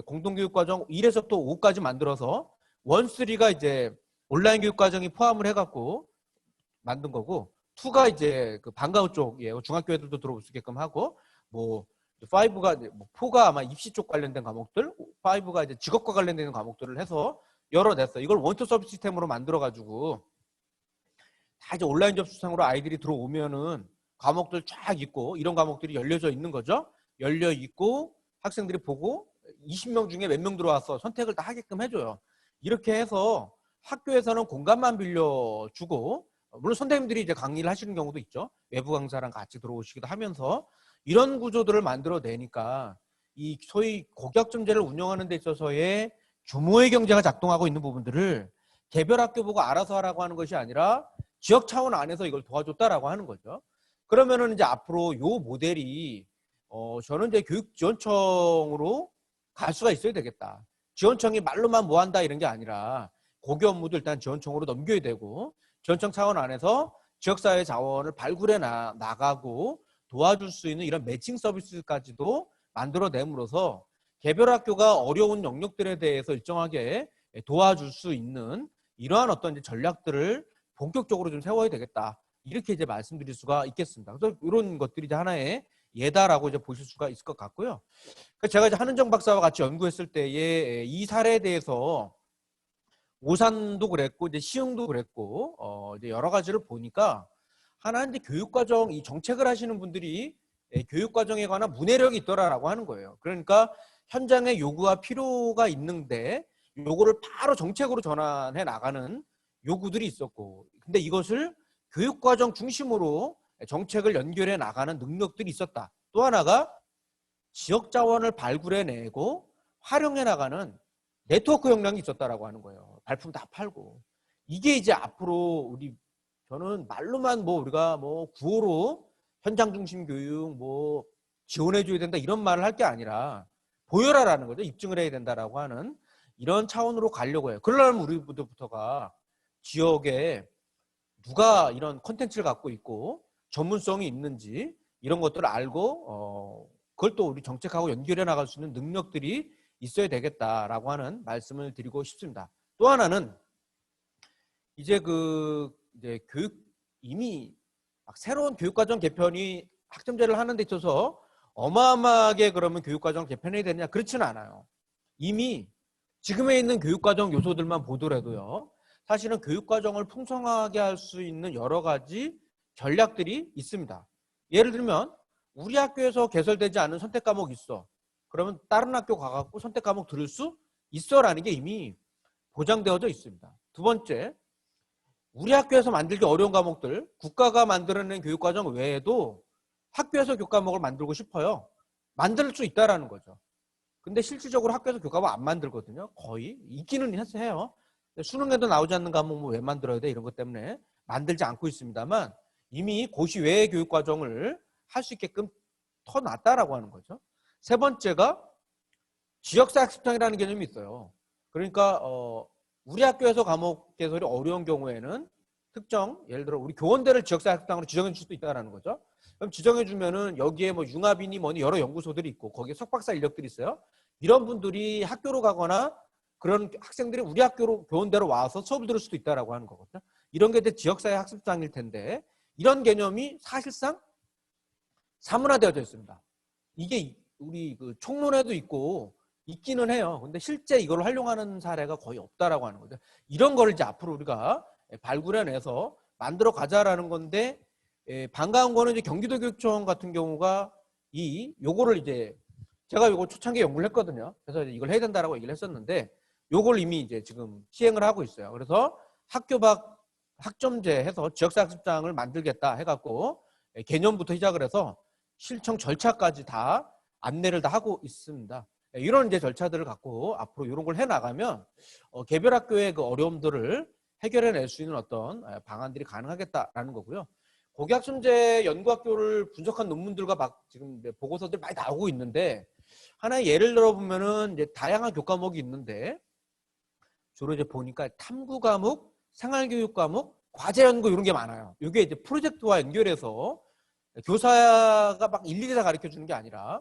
공동교육과정 1에서 또 5까지 만들어서 1, 3가 이제 온라인 교육과정이 포함을 해갖고 만든 거고 2가 이제 그 방과후 쪽이에요. 중학교 애들도 들어올 수 있게끔 하고 뭐 5가 뭐 4가 아마 입시 쪽 관련된 과목들, 5가 이제 직업과 관련된 과목들을 해서 열어냈어요. 이걸 원투 서비스 시스템으로 만들어가지고 다 이제 온라인 접수상으로 아이들이 들어오면은 과목들 쫙 있고 이런 과목들이 열려져 있는 거죠. 열려 있고 학생들이 보고 20명 중에 몇 명 들어와서 선택을 다 하게끔 해줘요. 이렇게 해서 학교에서는 공간만 빌려주고 물론 선생님들이 이제 강의를 하시는 경우도 있죠. 외부 강사랑 같이 들어오시기도 하면서 이런 구조들을 만들어내니까 이 소위 고교학점제를 운영하는 데 있어서의 규모의 경제가 작동하고 있는 부분들을 개별 학교 보고 알아서 하라고 하는 것이 아니라 지역 차원 안에서 이걸 도와줬다라고 하는 거죠. 그러면은 이제 앞으로 요 모델이 저는 이제 교육지원청으로 갈 수가 있어야 되겠다. 지원청이 말로만 뭐 한다 이런 게 아니라 고교 업무도 일단 지원청으로 넘겨야 되고 지원청 차원 안에서 지역사회 자원을 발굴해 나가고 도와줄 수 있는 이런 매칭 서비스까지도 만들어냄으로써 개별 학교가 어려운 영역들에 대해서 일정하게 도와줄 수 있는 이러한 어떤 이제 전략들을 본격적으로 좀 세워야 되겠다. 이렇게 이제 말씀드릴 수가 있겠습니다. 그래서 이런 것들이 이제 하나의 예다라고 이제 보실 수가 있을 것 같고요. 제가 이제 한은정 박사와 같이 연구했을 때에 이 사례에 대해서 오산도 그랬고 이제 시흥도 그랬고 이제 여러 가지를 보니까 하나 이제 교육과정 이 정책을 하시는 분들이 교육과정에 관한 문해력이 있더라라고 하는 거예요. 그러니까 현장에 요구와 필요가 있는데 요거를 바로 정책으로 전환해 나가는 요구들이 있었고 근데 이것을 교육과정 중심으로 정책을 연결해 나가는 능력들이 있었다. 또 하나가 지역 자원을 발굴해내고 활용해 나가는 네트워크 역량이 있었다라고 하는 거예요. 발품 다 팔고 이게 이제 앞으로 저는 말로만 뭐 우리가 뭐 구호로 현장 중심 교육 뭐 지원해줘야 된다 이런 말을 할 게 아니라 보여라라는 거죠. 입증을 해야 된다라고 하는 이런 차원으로 가려고 해요. 그러려면 우리부터가 지역에 누가 이런 컨텐츠를 갖고 있고 전문성이 있는지 이런 것들을 알고 그걸 또 우리 정책하고 연결해 나갈 수 있는 능력들이 있어야 되겠다라고 하는 말씀을 드리고 싶습니다. 또 하나는 이제 이제 이미 막 새로운 교육과정 개편이 학점제를 하는 데 있어서 어마어마하게 그러면 교육과정 개편해야 되느냐 그렇지는 않아요. 이미 지금에 있는 교육과정 요소들만 보더라도요. 사실은 교육과정을 풍성하게 할 수 있는 여러 가지 전략들이 있습니다. 예를 들면 우리 학교에서 개설되지 않은 선택 과목이 있어. 그러면 다른 학교 가갖고 선택 과목 들을 수 있어라는 게 이미 보장되어져 있습니다. 두 번째, 우리 학교에서 만들기 어려운 과목들, 국가가 만들어낸 교육과정 외에도 학교에서 교과목을 만들고 싶어요. 만들 수 있다라는 거죠. 근데 실질적으로 학교에서 교과목 안 만들거든요. 거의 있기는 해요. 수능에도 나오지 않는 과목 뭐 왜 만들어야 돼 이런 것 때문에 만들지 않고 있습니다만 이미 고시 외의 교육과정을 할 수 있게끔 터놨다라고 하는 거죠. 세 번째가 지역사 학습장이라는 개념이 있어요. 그러니까 우리 학교에서 과목 개설이 어려운 경우에는 특정 예를 들어 우리 교원대를 지역사 학습장으로 지정해 줄 수도 있다라는 거죠. 그럼 지정해 주면은 여기에 뭐 융합이니 뭐니 여러 연구소들이 있고 거기에 석박사 인력들이 있어요. 이런 분들이 학교로 가거나 그런 학생들이 우리 학교로 교원대로 와서 수업을 들을 수도 있다라고 하는 거거든요. 이런 게 이제 지역사회 학습장일 텐데 이런 개념이 사실상 사문화되어져 있습니다. 이게 우리 그 총론에도 있고 있기는 해요. 근데 실제 이걸 활용하는 사례가 거의 없다라고 하는 거죠. 이런 걸 이제 앞으로 우리가 발굴해내서 만들어 가자라는 건데, 반가운 거는 이제 경기도교육청 같은 경우가 요거를 이제 제가 요거 초창기에 연구를 했거든요. 그래서 이걸 해야 된다라고 얘기를 했었는데 요걸 이미 이제 지금 시행을 하고 있어요. 그래서 학교 밖 학점제 해서 지역사회 학습장을 만들겠다 해갖고 개념부터 시작을 해서 실청 절차까지 다 안내를 다 하고 있습니다. 이런 이제 절차들을 갖고 앞으로 이런 걸 해 나가면 개별 학교의 그 어려움들을 해결해낼 수 있는 어떤 방안들이 가능하겠다라는 거고요. 고교학점제 연구학교를 분석한 논문들과 막 지금 보고서들 많이 나오고 있는데 하나의 예를 들어보면은 이제 다양한 교과목이 있는데 주로 이제 보니까 탐구 과목, 생활교육 과목, 과제 연구 이런 게 많아요. 이게 이제 프로젝트와 연결해서 교사가 막 일일이 다 가르쳐 주는 게 아니라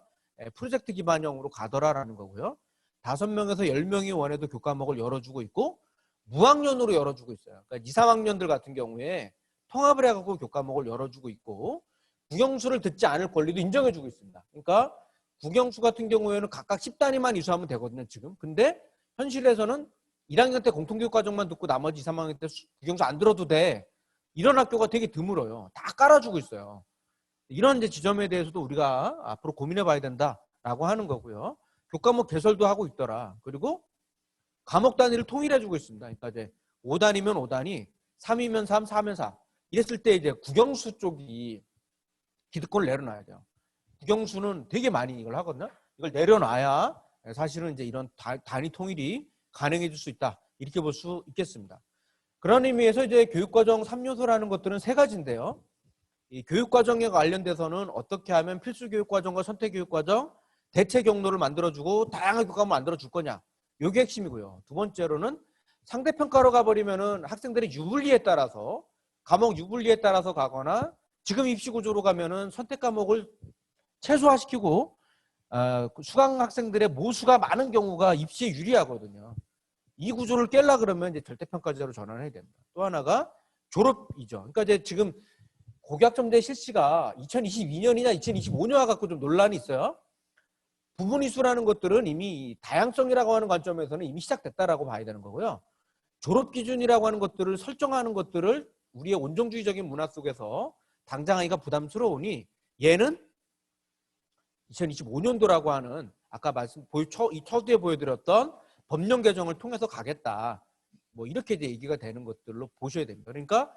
프로젝트 기반형으로 가더라라는 거고요. 5명에서 10명이 원해도 교과목을 열어주고 있고 무학년으로 열어주고 있어요. 그러니까 2, 3학년들 같은 경우에 통합을 해갖고 교과목을 열어주고 있고 국영수를 듣지 않을 권리도 인정해주고 있습니다. 그러니까 국영수 같은 경우에는 각각 10단위만 이수하면 되거든요, 지금. 근데 현실에서는 1학년 때 공통교육과정만 듣고 나머지 2, 3학년 때 국영수 안 들어도 돼. 이런 학교가 되게 드물어요. 다 깔아주고 있어요. 이런 이제 지점에 대해서도 우리가 앞으로 고민해 봐야 된다라고 하는 거고요. 교과목 개설도 하고 있더라. 그리고 과목 단위를 통일해 주고 있습니다. 그러니까 이제 5단위면 5단위, 3이면 3, 4면 4. 이랬을 때 이제 국영수 쪽이 기득권을 내려놔야 돼요. 국영수는 되게 많이 이걸 하거든요. 이걸 내려놔야 사실은 이제 이런 단위 통일이 가능해 질 수 있다. 이렇게 볼 수 있겠습니다. 그런 의미에서 이제 교육과정 3요소라는 것들은 3가지인데요. 이 교육과정에 관련돼서는 어떻게 하면 필수교육과정과 선택교육과정, 대체 경로를 만들어주고 다양한 교과목을 만들어줄 거냐. 이게 핵심이고요. 두 번째로는 상대평가로 가버리면은 학생들의 유불리에 따라서 과목 유불리에 따라서 가거나 지금 입시구조로 가면은 선택 과목을 최소화시키고 수강 학생들의 모수가 많은 경우가 입시에 유리하거든요. 이 구조를 깰라 그러면 이제 절대평가제로 전환해야 됩니다. 또 하나가 졸업이죠. 그러니까 이제 지금 고교학점제 실시가 2022년이냐 2025년과 갖고 좀 논란이 있어요. 부분이수라는 것들은 이미 다양성이라고 하는 관점에서는 이미 시작됐다라고 봐야 되는 거고요. 졸업 기준이라고 하는 것들을 설정하는 것들을 우리의 온정주의적인 문화 속에서 당장 하기가 부담스러우니 얘는 2025년도라고 하는 아까 이 초두에 보여드렸던 법령 개정을 통해서 가겠다. 뭐 이렇게 이제 얘기가 되는 것들로 보셔야 됩니다. 그러니까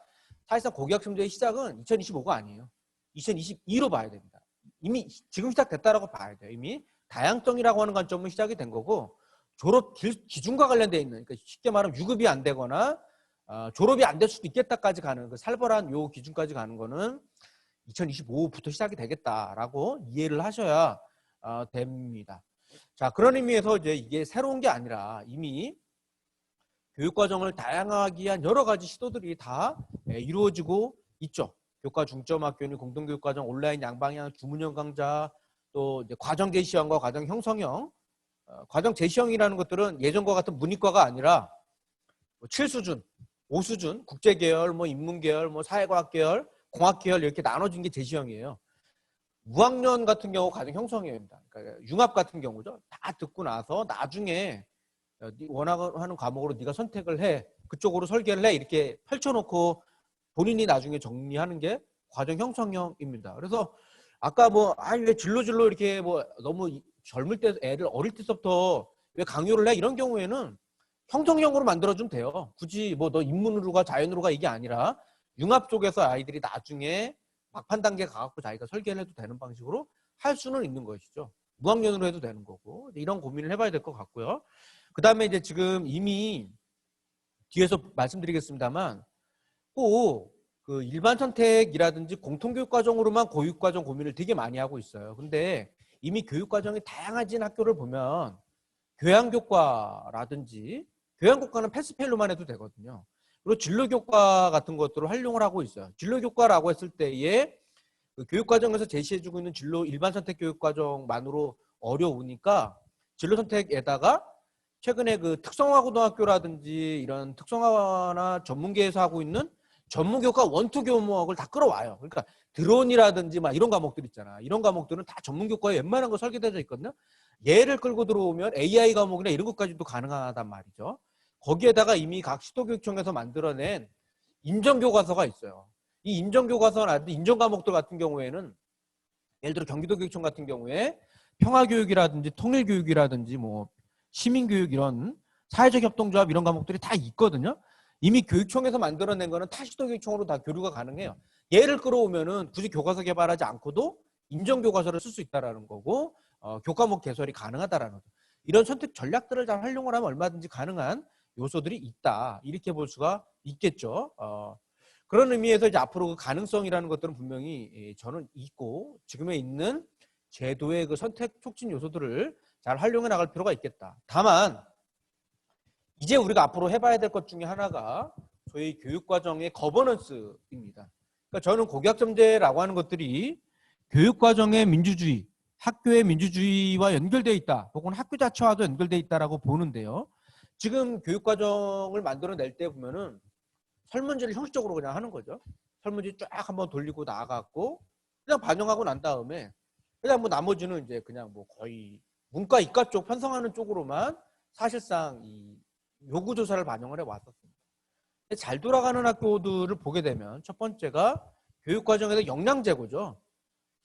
사실상 고교학점제의 시작은 2025가 아니에요. 2022로 봐야 됩니다. 이미 지금 시작됐다라고 봐야 돼요. 이미 다양성이라고 하는 관점은 시작이 된 거고 졸업 기준과 관련되어 있는 그러니까 쉽게 말하면 유급이 안 되거나 졸업이 안 될 수도 있겠다까지 가는 그 살벌한 요 기준까지 가는 거는 2025부터 시작이 되겠다라고 이해를 하셔야 됩니다. 자, 그런 의미에서 이제 이게 새로운 게 아니라 이미 교육과정을 다양하게 위한 여러 가지 시도들이 다 이루어지고 있죠. 교과 중점학교는 공동교육과정, 온라인 양방향, 주문형 강좌, 또 이제 과정 제시형과 과정 형성형. 과정 제시형이라는 것들은 예전과 같은 문이과가 아니라 7수준, 5수준, 국제계열, 뭐 인문계열, 뭐 사회과학계열, 공학계열 이렇게 나눠진 게 제시형이에요. 무학년 같은 경우 과정 형성형입니다. 그러니까 융합 같은 경우죠. 다 듣고 나서 나중에 원하는 과목으로 네가 선택을 해. 그쪽으로 설계를 해. 이렇게 펼쳐놓고 본인이 나중에 정리하는 게 과정 형성형입니다. 그래서 아까 왜 진로 이렇게 너무 젊을 때 애를 어릴 때부터 왜 강요를 해? 이런 경우에는 형성형으로 만들어주면 돼요. 굳이 너 인문으로 가 자연으로 가 이게 아니라 융합 쪽에서 아이들이 나중에 막판 단계 가갖고 자기가 설계를 해도 되는 방식으로 할 수는 있는 것이죠. 무학년으로 해도 되는 거고 이런 고민을 해봐야 될 것 같고요. 그 다음에 이제 지금 이미 뒤에서 말씀드리겠습니다만 꼭 그 일반 선택이라든지 공통교육 과정으로만 고육 과정 고민을 되게 많이 하고 있어요. 근데 이미 교육 과정이 다양해진 학교를 보면 교양교과라든지 교양교과는 패스페일로만 해도 되거든요. 그리고 진로교과 같은 것들을 활용을 하고 있어요. 진로교과라고 했을 때에 그 교육과정에서 제시해주고 있는 진로 일반 선택 교육과정만으로 어려우니까 진로 선택에다가 최근에 그 특성화 고등학교라든지 이런 특성화나 전문계에서 하고 있는 전문교과 원투 교목을 다 끌어와요. 그러니까 드론이라든지 막 이런 과목들 있잖아. 이런 과목들은 다 전문교과에 웬만한 거 설계되어 있거든요. 얘를 끌고 들어오면 AI 과목이나 이런 것까지도 가능하단 말이죠. 거기에다가 이미 각 시도교육청에서 만들어낸 인정교과서가 있어요. 이 인정교과서나 인정과목들 같은 경우에는 예를 들어 경기도교육청 같은 경우에 평화교육이라든지 통일교육이라든지 뭐 시민교육 이런 사회적 협동조합 이런 과목들이 다 있거든요. 이미 교육청에서 만들어낸 거는 타 시도교육청으로 다 교류가 가능해요. 얘를 끌어오면은 굳이 교과서 개발하지 않고도 인정교과서를 쓸 수 있다라는 거고 교과목 개설이 가능하다라는 거죠. 이런 선택 전략들을 잘 활용을 하면 얼마든지 가능한 요소들이 있다. 이렇게 볼 수가 있겠죠. 그런 의미에서 이제 앞으로 그 가능성이라는 것들은 분명히 저는 있고 지금에 있는 제도의 그 선택 촉진 요소들을 잘 활용해 나갈 필요가 있겠다. 다만 이제 우리가 앞으로 해봐야 될 것 중에 하나가 저희 교육과정의 거버넌스입니다. 그러니까 저는 고교학점제라고 하는 것들이 교육과정의 민주주의, 학교의 민주주의와 연결되어 있다. 혹은 학교 자체와도 연결되어 있다라고 보는데요. 지금 교육과정을 만들어낼 때 보면은 설문지를 형식적으로 그냥 하는 거죠. 설문지 쫙 한번 돌리고 나가고 그냥 반영하고 난 다음에 그냥 뭐 나머지는 이제 그냥 뭐 거의 문과 이과 쪽 편성하는 쪽으로만 사실상 이 요구조사를 반영을 해왔었습니다. 잘 돌아가는 학교들을 보게 되면 첫 번째가 교육과정에서 역량제고죠.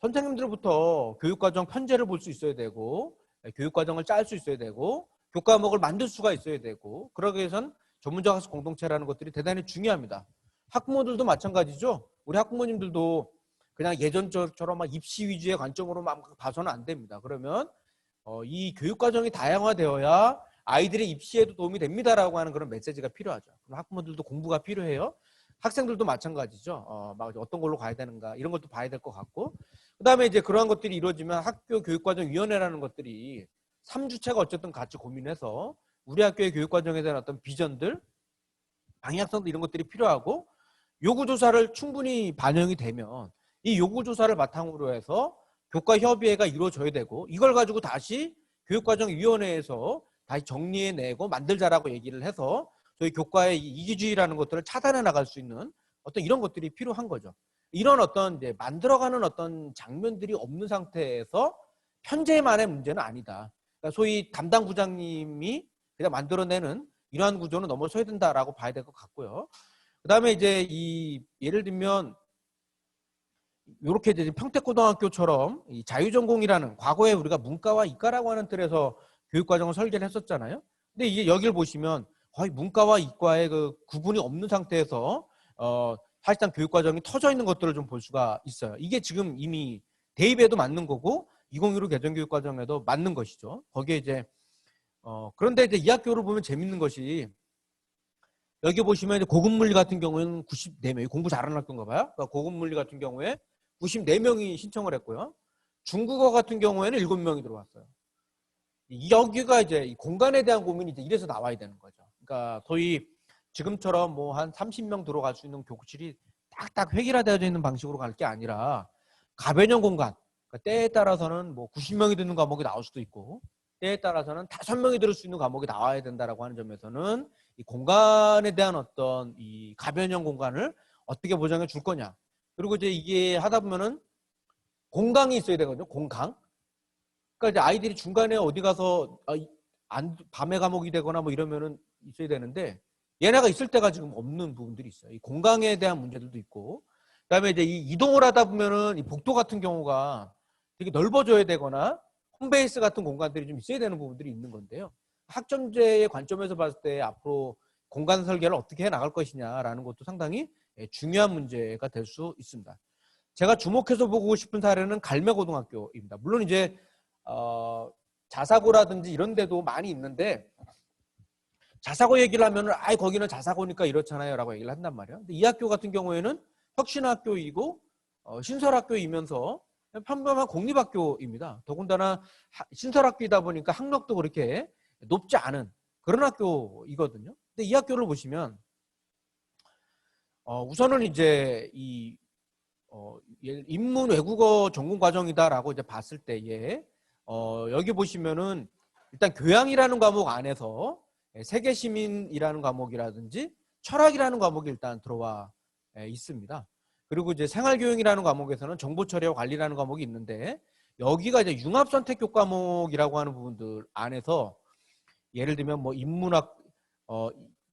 선생님들부터 교육과정 편제를 볼 수 있어야 되고 교육과정을 짤 수 있어야 되고 교과목을 만들 수가 있어야 되고 그러기 위해선 전문적 학습 공동체라는 것들이 대단히 중요합니다. 학부모들도 마찬가지죠. 우리 학부모님들도 그냥 예전처럼 막 입시 위주의 관점으로 막 봐서는 안 됩니다. 그러면 이 교육과정이 다양화되어야 아이들의 입시에도 도움이 됩니다라고 하는 그런 메시지가 필요하죠. 그럼 학부모들도 공부가 필요해요. 학생들도 마찬가지죠. 막 어떤 걸로 가야 되는가 이런 것도 봐야 될 것 같고 그다음에 이제 그러한 것들이 이루어지면 학교 교육과정위원회라는 것들이 3주체가 어쨌든 같이 고민해서 우리 학교의 교육과정에 대한 어떤 비전들, 방향성들 이런 것들이 필요하고 요구조사를 충분히 반영이 되면 이 요구조사를 바탕으로 해서 교과협의회가 이루어져야 되고 이걸 가지고 다시 교육과정위원회에서 다시 정리해내고 만들자라고 얘기를 해서 저희 교과의 이기주의라는 것들을 차단해 나갈 수 있는 어떤 이런 것들이 필요한 거죠. 이런 어떤 이제 만들어가는 어떤 장면들이 없는 상태에서 편제만의 문제는 아니다. 그러니까 소위 담당 부장님이 그냥 만들어내는 이러한 구조는 넘어서야 된다라고 봐야 될 것 같고요. 그다음에 이제 이 예를 들면 이렇게 이제 평택고등학교처럼 이 자유전공이라는 과거에 우리가 문과와 이과라고 하는 틀에서 교육과정을 설계를 했었잖아요. 근데 이제 여기를 보시면 거의 문과와 이과의 그 구분이 없는 상태에서 사실상 교육과정이 터져 있는 것들을 좀 볼 수가 있어요. 이게 지금 이미 대입에도 맞는 거고 2015 개정교육과정에도 맞는 것이죠. 거기에 이제 그런데 이제 이 학교를 보면 재밌는 것이 여기 보시면 이제 고급물리 같은 경우에는 94명이 공부 잘하는 학교인가 봐요. 그러니까 고급물리 같은 경우에 94명이 신청을 했고요. 중국어 같은 경우에는 7명이 들어왔어요. 여기가 이제 이 공간에 대한 고민이 이제 이래서 나와야 되는 거죠. 그러니까 소위 지금처럼 뭐 한 30명 들어갈 수 있는 교실이 딱딱 획일화되어져 있는 방식으로 갈 게 아니라 가변형 공간. 그러니까 때에 따라서는 뭐 90명이 듣는 과목이 나올 수도 있고 때에 따라서는 5명이 들을 수 있는 과목이 나와야 된다라고 하는 점에서는 이 공간에 대한 어떤 이 가변형 공간을 어떻게 보장해 줄 거냐. 그리고 이제 이게 하다 보면은 공강이 있어야 되거든요. 공강. 그러니까 이제 아이들이 중간에 어디 가서 밤에 과목이 되거나 뭐 이러면은 있어야 되는데 얘네가 있을 때가 지금 없는 부분들이 있어요. 이 공강에 대한 문제들도 있고 그다음에 이제 이 이동을 하다 보면은 이 복도 같은 경우가 되게 넓어져야 되거나 홈베이스 같은 공간들이 좀 있어야 되는 부분들이 있는 건데요. 학점제의 관점에서 봤을 때 앞으로 공간 설계를 어떻게 해 나갈 것이냐라는 것도 상당히 중요한 문제가 될 수 있습니다. 제가 주목해서 보고 싶은 사례는 갈매고등학교입니다. 물론 이제 자사고라든지 이런 데도 많이 있는데 자사고 얘기를 하면은 거기는 자사고니까 이렇잖아요 라고 얘기를 한단 말이에요. 근데 이 학교 같은 경우에는 혁신학교이고 신설학교이면서 평범한 공립학교입니다. 더군다나 신설학교이다 보니까 학력도 그렇게 높지 않은 그런 학교이거든요. 근데 이 학교를 보시면 우선은 이제 이 인문 외국어 전공 과정이다라고 이제 봤을 때에 여기 보시면은 일단 교양이라는 과목 안에서 세계시민이라는 과목이라든지 철학이라는 과목이 일단 들어와 있습니다. 그리고 이제 생활교육이라는 과목에서는 정보처리와 관리라는 과목이 있는데 여기가 이제 융합선택 교과목이라고 하는 부분들 안에서 예를 들면 뭐 인문학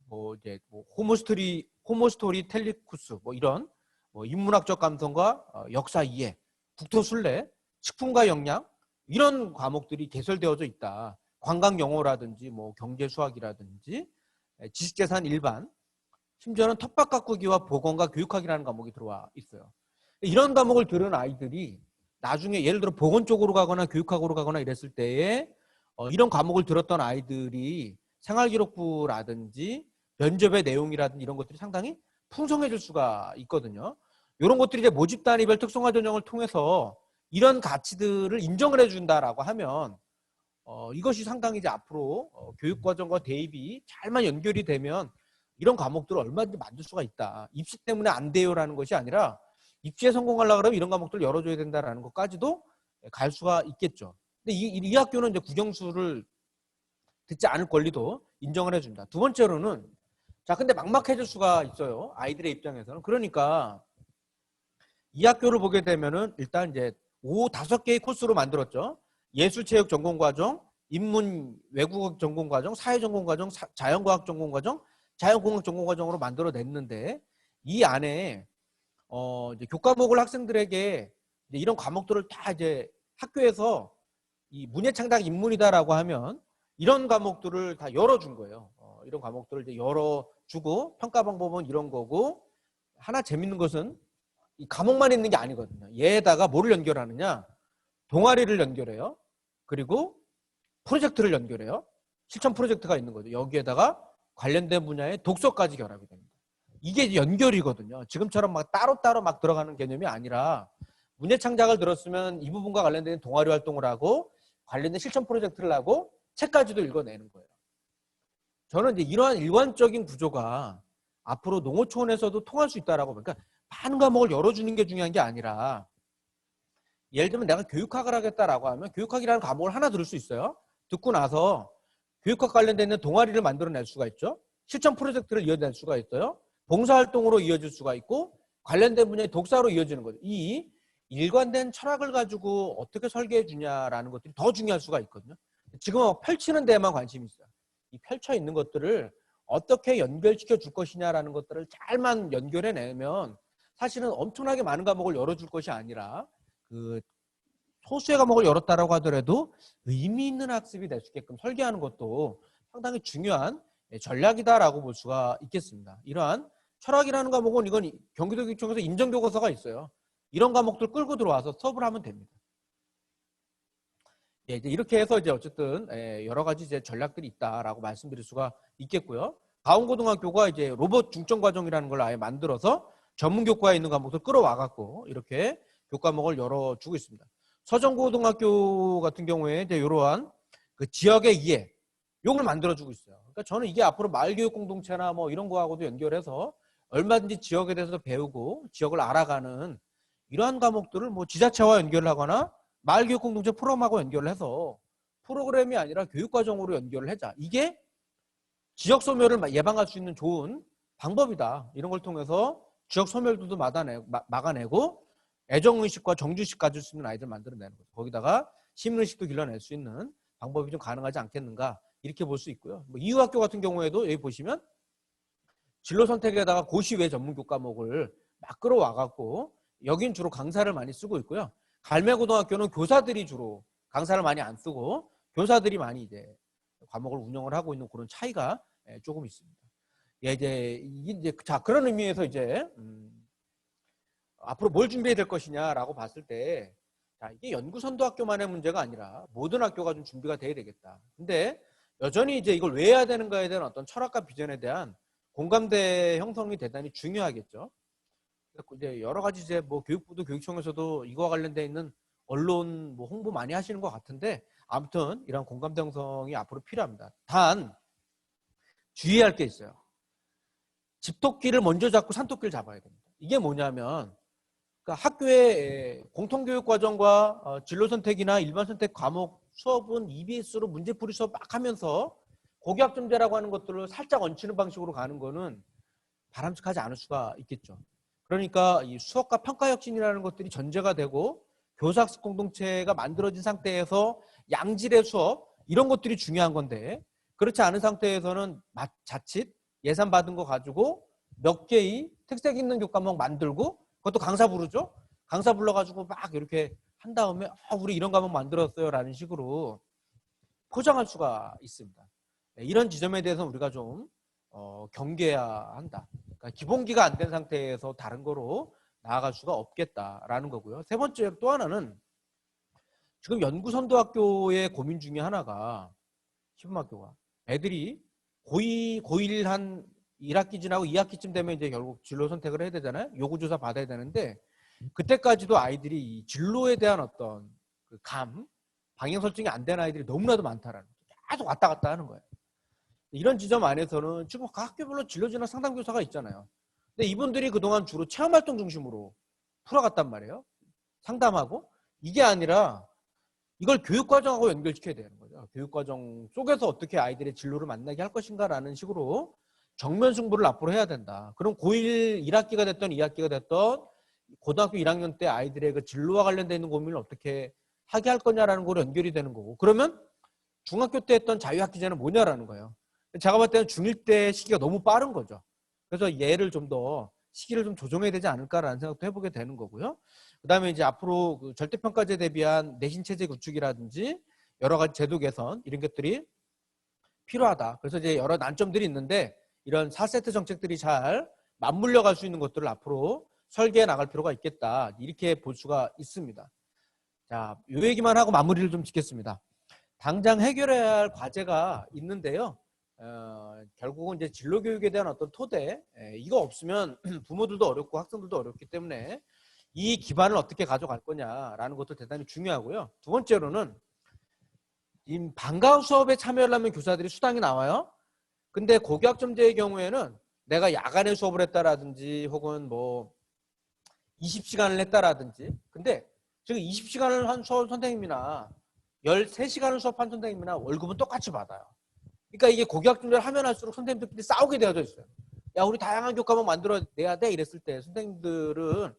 뭐 이제 뭐 호모스토리 텔리쿠스 뭐 이런 뭐 인문학적 감성과 역사 이해, 국토 순례, 식품과 영양 이런 과목들이 개설되어져 있다. 관광 영어라든지 뭐 경제 수학이라든지 지식재산 일반, 심지어는 텃밭 가꾸기와 보건과 교육학이라는 과목이 들어와 있어요. 이런 과목을 들은 아이들이 나중에 예를 들어 보건 쪽으로 가거나 교육학으로 가거나 이랬을 때에 이런 과목을 들었던 아이들이 생활기록부라든지 면접의 내용이라든지 이런 것들이 상당히 풍성해질 수가 있거든요. 이런 것들이 이제 모집 단위별 특성화 전형을 통해서 이런 가치들을 인정을 해준다라고 하면 이것이 상당히 이제 앞으로 교육과정과 대입이 잘만 연결이 되면 이런 과목들을 얼마든지 만들 수가 있다. 입시 때문에 안 돼요라는 것이 아니라 입시에 성공하려고 그러면 이런 과목들을 열어줘야 된다라는 것까지도 갈 수가 있겠죠. 근데 이 학교는 이제 국영수를 듣지 않을 권리도 인정을 해준다. 두 번째로는 자, 근데 막막해질 수가 있어요. 아이들의 입장에서는. 그러니까 이 학교를 보게 되면은 일단 이제 오후 5개의 코스로 만들었죠. 예술체육 전공과정, 인문 외국어 전공과정, 사회 전공과정, 자연과학 전공과정, 자연공학 전공과정으로 만들어냈는데 이 안에 이제 교과목을 학생들에게 이제 이런 과목들을 다 이제 학교에서 이 문예창작 인문이다라고 하면 이런 과목들을 다 열어준 거예요. 이런 과목들을 이제 열어주고 평가 방법은 이런 거고 하나 재밌는 것은 이 과목만 있는 게 아니거든요. 얘에다가 뭐를 연결하느냐? 동아리를 연결해요. 그리고 프로젝트를 연결해요. 실천 프로젝트가 있는 거죠. 여기에다가 관련된 분야의 독서까지 결합이 됩니다. 이게 연결이거든요. 지금처럼 막 따로따로 막 들어가는 개념이 아니라 문예창작을 들었으면 이 부분과 관련된 동아리 활동을 하고 관련된 실천 프로젝트를 하고 책까지도 읽어내는 거예요. 저는 이제 이러한 일관적인 구조가 앞으로 농어촌에서도 통할 수 있다라고 보니까 많은 과목을 열어주는 게 중요한 게 아니라 예를 들면 내가 교육학을 하겠다라고 하면 교육학이라는 과목을 하나 들을 수 있어요. 듣고 나서 교육학 관련된 동아리를 만들어낼 수가 있죠. 실천 프로젝트를 이어낼 수가 있어요. 봉사활동으로 이어질 수가 있고 관련된 분야의 독서로 이어지는 거죠. 이 일관된 철학을 가지고 어떻게 설계해 주냐라는 것들이 더 중요할 수가 있거든요. 지금은 펼치는 데에만 관심이 있어요. 이 펼쳐 있는 것들을 어떻게 연결시켜 줄 것이냐라는 것들을 잘만 연결해내면 사실은 엄청나게 많은 과목을 열어줄 것이 아니라 그 소수의 과목을 열었다라고 하더라도 의미 있는 학습이 될 수 있게끔 설계하는 것도 상당히 중요한 전략이다라고 볼 수가 있겠습니다. 이러한 철학이라는 과목은 이건 경기도교육청에서 인정교과서가 있어요. 이런 과목들 끌고 들어와서 수업을 하면 됩니다. 예, 이제 이렇게 해서 이제 어쨌든 여러 가지 이제 전략들이 있다라고 말씀드릴 수가 있겠고요. 가온고등학교가 이제 로봇 중점 과정이라는 걸 아예 만들어서 전문 교과에 있는 과목들 끌어와 갖고 이렇게 교과목을 열어주고 있습니다. 서정고등학교 같은 경우에 이제 이러한 그 지역의 이해 이걸 만들어주고 있어요. 그러니까 저는 이게 앞으로 마을교육 공동체나 뭐 이런 거하고도 연결해서 얼마든지 지역에 대해서 배우고 지역을 알아가는 이러한 과목들을 뭐 지자체와 연결을 하거나 마을교육 공동체 프로그램하고 연결을 해서 프로그램이 아니라 교육과정으로 연결을 하자. 이게 지역 소멸을 예방할 수 있는 좋은 방법이다. 이런 걸 통해서 지역 소멸도도 막아내고 애정의식과 정주의식 가질 수 있는 아이들 만들어내는 거죠. 거기다가 시민의식도 길러낼 수 있는 방법이 좀 가능하지 않겠는가 이렇게 볼 수 있고요. 뭐 이유학교 같은 경우에도 여기 보시면 진로 선택에다가 고시외 전문 교과목을 막 끌어와갖고 여긴 주로 강사를 많이 쓰고 있고요. 갈매고등학교는 교사들이 주로 강사를 많이 안 쓰고 교사들이 많이 이제 과목을 운영을 하고 있는 그런 차이가 조금 있습니다. 예, 이제 자 그런 의미에서 이제 앞으로 뭘 준비해야 될 것이냐라고 봤을 때 자, 이게 연구선도 학교만의 문제가 아니라 모든 학교가 좀 준비가 돼야 되겠다. 근데 여전히 이제 이걸 왜 해야 되는가에 대한 어떤 철학과 비전에 대한 공감대 형성이 대단히 중요하겠죠. 이제 여러 가지 이제 뭐 교육부도 교육청에서도 이거와 관련돼 있는 언론 뭐 홍보 많이 하시는 것 같은데 아무튼 이런 공감대 형성이 앞으로 필요합니다. 단 주의해야 할 게 있어요. 집토끼를 먼저 잡고 산토끼를 잡아야 됩니다. 이게 뭐냐면 그러니까 학교의 공통교육 과정과 진로 선택이나 일반 선택 과목 수업은 EBS로 문제풀이 수업 막 하면서 고교학점제라고 하는 것들을 살짝 얹히는 방식으로 가는 거는 바람직하지 않을 수가 있겠죠. 그러니까 이 수업과 평가혁신이라는 것들이 전제가 되고 교사학습 공동체가 만들어진 상태에서 양질의 수업 이런 것들이 중요한 건데 그렇지 않은 상태에서는 자칫 예산 받은 거 가지고 몇 개의 특색 있는 교과목 만들고 그것도 강사 부르죠. 강사 불러가지고 막 이렇게 한 다음에 우리 이런 과목 만들었어요 라는 식으로 포장할 수가 있습니다. 이런 지점에 대해서 우리가 좀 경계해야 한다. 그러니까 기본기가 안 된 상태에서 다른 거로 나아갈 수가 없겠다라는 거고요. 세 번째 또 하나는 지금 연구선도학교의 고민 중에 하나가 시범학교가 애들이 고1 한 1학기 지나고 2학기쯤 되면 이제 결국 진로 선택을 해야 되잖아요. 요구조사 받아야 되는데 그때까지도 아이들이 이 진로에 대한 어떤 그 방향 설정이 안 된 아이들이 너무나도 많다라는 거죠. 계속 왔다 갔다 하는 거예요. 이런 지점 안에서는 지금 각 학교별로 진로진학 상담교사가 있잖아요. 근데 이분들이 그동안 주로 체험활동 중심으로 풀어갔단 말이에요. 상담하고 이게 아니라 이걸 교육과정하고 연결시켜야 되는 거죠. 교육과정 속에서 어떻게 아이들의 진로를 만나게 할 것인가라는 식으로 정면 승부를 앞으로 해야 된다. 그럼 고1 1학기가 됐던 2학기가 됐던 고등학교 1학년 때 아이들의 그 진로와 관련되어 있는 고민을 어떻게 하게 할 거냐라는 거로 연결이 되는 거고 그러면 중학교 때 했던 자유학기제는 뭐냐라는 거예요. 제가 봤을 때는 중1 때 시기가 너무 빠른 거죠. 그래서 얘를 좀 더 시기를 좀 조정해야 되지 않을까라는 생각도 해보게 되는 거고요. 그 다음에 이제 앞으로 그 절대평가제에 대비한 내신체제 구축이라든지 여러 가지 제도 개선 이런 것들이 필요하다. 그래서 이제 여러 난점들이 있는데 이런 4세트 정책들이 잘 맞물려 갈 수 있는 것들을 앞으로 설계해 나갈 필요가 있겠다. 이렇게 볼 수가 있습니다. 자, 이 얘기만 하고 마무리를 좀 짓겠습니다. 당장 해결해야 할 과제가 있는데요. 결국은 이제 진로교육에 대한 어떤 토대 이거 없으면 부모들도 어렵고 학생들도 어렵기 때문에 이 기반을 어떻게 가져갈 거냐라는 것도 대단히 중요하고요. 두 번째로는 이 방과후 수업에 참여하려면 교사들이 수당이 나와요. 근데 고교학점제의 경우에는 내가 야간에 수업을 했다라든지 혹은 뭐 20시간을 했다라든지 근데 지금 20시간을 한 수업 선생님이나 13시간을 수업한 선생님이나 월급은 똑같이 받아요. 그러니까 이게 고교학점제를 하면 할수록 선생님들끼리 싸우게 되어져 있어요. 야 우리 다양한 교과목 만들어내야 돼 이랬을 때 선생님들은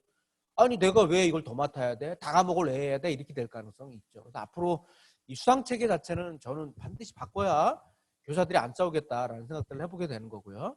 아니 내가 왜 이걸 더 맡아야 돼? 다 과목을 왜 해야 돼? 이렇게 될 가능성이 있죠. 그래서 앞으로 이 수당체계 자체는 저는 반드시 바꿔야 교사들이 안 싸우겠다라는 생각들을 해보게 되는 거고요.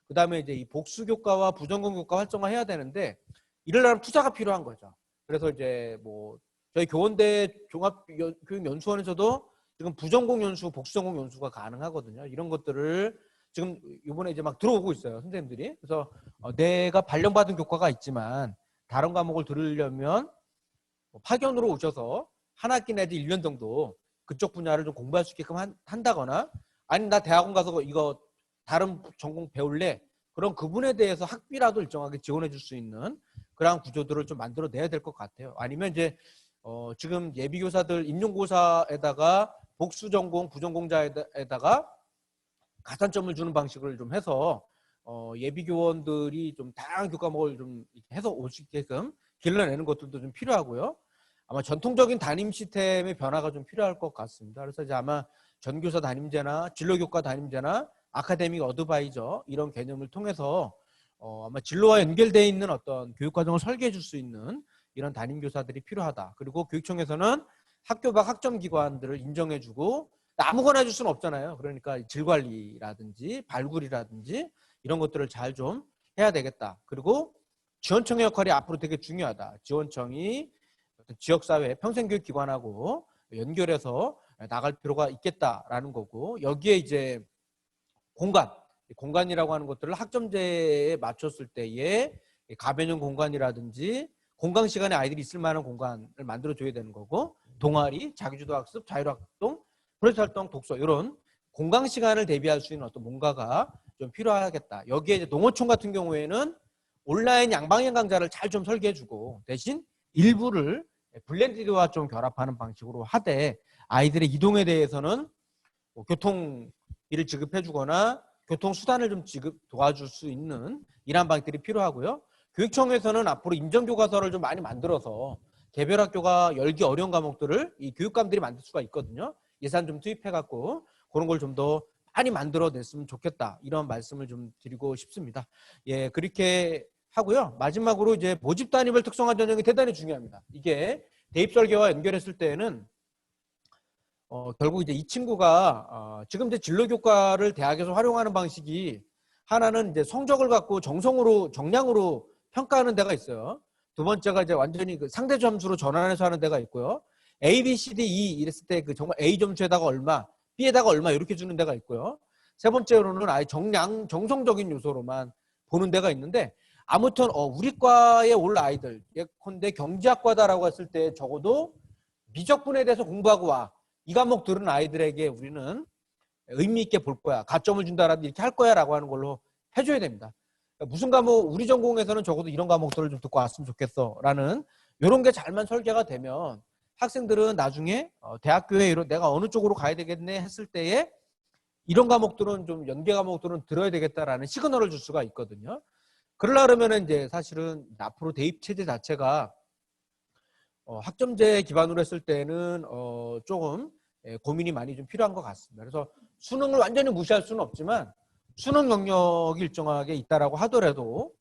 그 다음에 이제 이 복수교과와 부전공 교과 활성화해야 되는데 이러려면 투자가 필요한 거죠. 그래서 이제 뭐 저희 교원대 종합교육연수원에서도 지금 부전공 연수, 복수전공 연수가 가능하거든요. 이런 것들을 지금 이번에 이제 막 들어오고 있어요. 선생님들이. 그래서 내가 발령받은 교과가 있지만 다른 과목을 들으려면 파견으로 오셔서 한 학기 내지 1년 정도 그쪽 분야를 좀 공부할 수 있게끔 한다거나 아니 나 대학원 가서 이거 다른 전공 배울래? 그럼 그분에 대해서 학비라도 일정하게 지원해 줄 수 있는 그런 구조들을 좀 만들어내야 될 것 같아요. 아니면 이제 지금 예비교사들 임용고사에다가 복수전공, 부전공자에다가 가산점을 주는 방식을 좀 해서 예비교원들이 좀 다양한 교과목을 좀 해서 올 수 있게끔 길러내는 것들도 좀 필요하고요. 아마 전통적인 담임 시스템의 변화가 좀 필요할 것 같습니다. 그래서 이제 아마 전교사 담임제나 진로교과 담임제나 아카데믹 어드바이저 이런 개념을 통해서 아마 진로와 연결되어 있는 어떤 교육과정을 설계해 줄 수 있는 이런 담임교사들이 필요하다. 그리고 교육청에서는 학교 밖 학점기관들을 인정해주고 아무거나 해줄 수는 없잖아요. 그러니까 질관리라든지 발굴이라든지 이런 것들을 잘 좀 해야 되겠다. 그리고 지원청의 역할이 앞으로 되게 중요하다. 지원청이 지역사회 평생교육기관하고 연결해서 나갈 필요가 있겠다라는 거고 여기에 이제 공간이라고 하는 것들을 학점제에 맞췄을 때에 가변형 공간이라든지 공강 시간에 아이들이 있을 만한 공간을 만들어줘야 되는 거고 동아리, 자기주도학습, 자율활동, 프로젝트활동, 독서 이런 공강 시간을 대비할 수 있는 어떤 뭔가가 좀 필요하겠다. 여기에 이제 농어촌 같은 경우에는 온라인 양방향 강좌를 잘 좀 설계해주고 대신 일부를 블렌디드와 좀 결합하는 방식으로 하되 아이들의 이동에 대해서는 뭐 교통비를 지급해주거나 교통수단을 좀 도와줄 수 있는 이러한 방식들이 필요하고요. 교육청에서는 앞으로 임정교과서를 좀 많이 만들어서 개별학교가 열기 어려운 과목들을 이 교육감들이 만들 수가 있거든요. 예산 좀 투입해갖고 그런 걸 좀 더 많이 만들어냈으면 좋겠다. 이런 말씀을 좀 드리고 싶습니다. 예, 그렇게 하고요. 마지막으로 이제 모집 단위별 특성화 전형이 대단히 중요합니다. 이게 대입 설계와 연결했을 때에는 결국 이제 이 친구가 지금 이제 진로 교과를 대학에서 활용하는 방식이 하나는 이제 성적을 갖고 정량으로 평가하는 데가 있어요. 두 번째가 이제 완전히 그 상대 점수로 전환해서 하는 데가 있고요. A, B, C, D, E 이랬을 때 그 정말 A 점수에다가 얼마, B에다가 얼마 이렇게 주는 데가 있고요. 세 번째로는 아예 정성적인 요소로만 보는 데가 있는데 아무튼 우리 과에 올 아이들 예컨대 경제학과다라고 했을 때 적어도 미적분에 대해서 공부하고 와. 이 과목 들은 아이들에게 우리는 의미 있게 볼 거야. 가점을 준다라도 이렇게 할 거야 라고 하는 걸로 해줘야 됩니다. 무슨 과목, 우리 전공에서는 적어도 이런 과목들을 좀 듣고 왔으면 좋겠어 라는 이런 게 잘만 설계가 되면 학생들은 나중에 대학교에 내가 어느 쪽으로 가야 되겠네 했을 때에 이런 과목들은 좀 연계 과목들은 들어야 되겠다라는 시그널을 줄 수가 있거든요. 그러려면 이제 사실은 앞으로 대입 체제 자체가 학점제 기반으로 했을 때는 조금 고민이 많이 좀 필요한 것 같습니다. 그래서 수능을 완전히 무시할 수는 없지만 수능 영역이 일정하게 있다라고 하더라도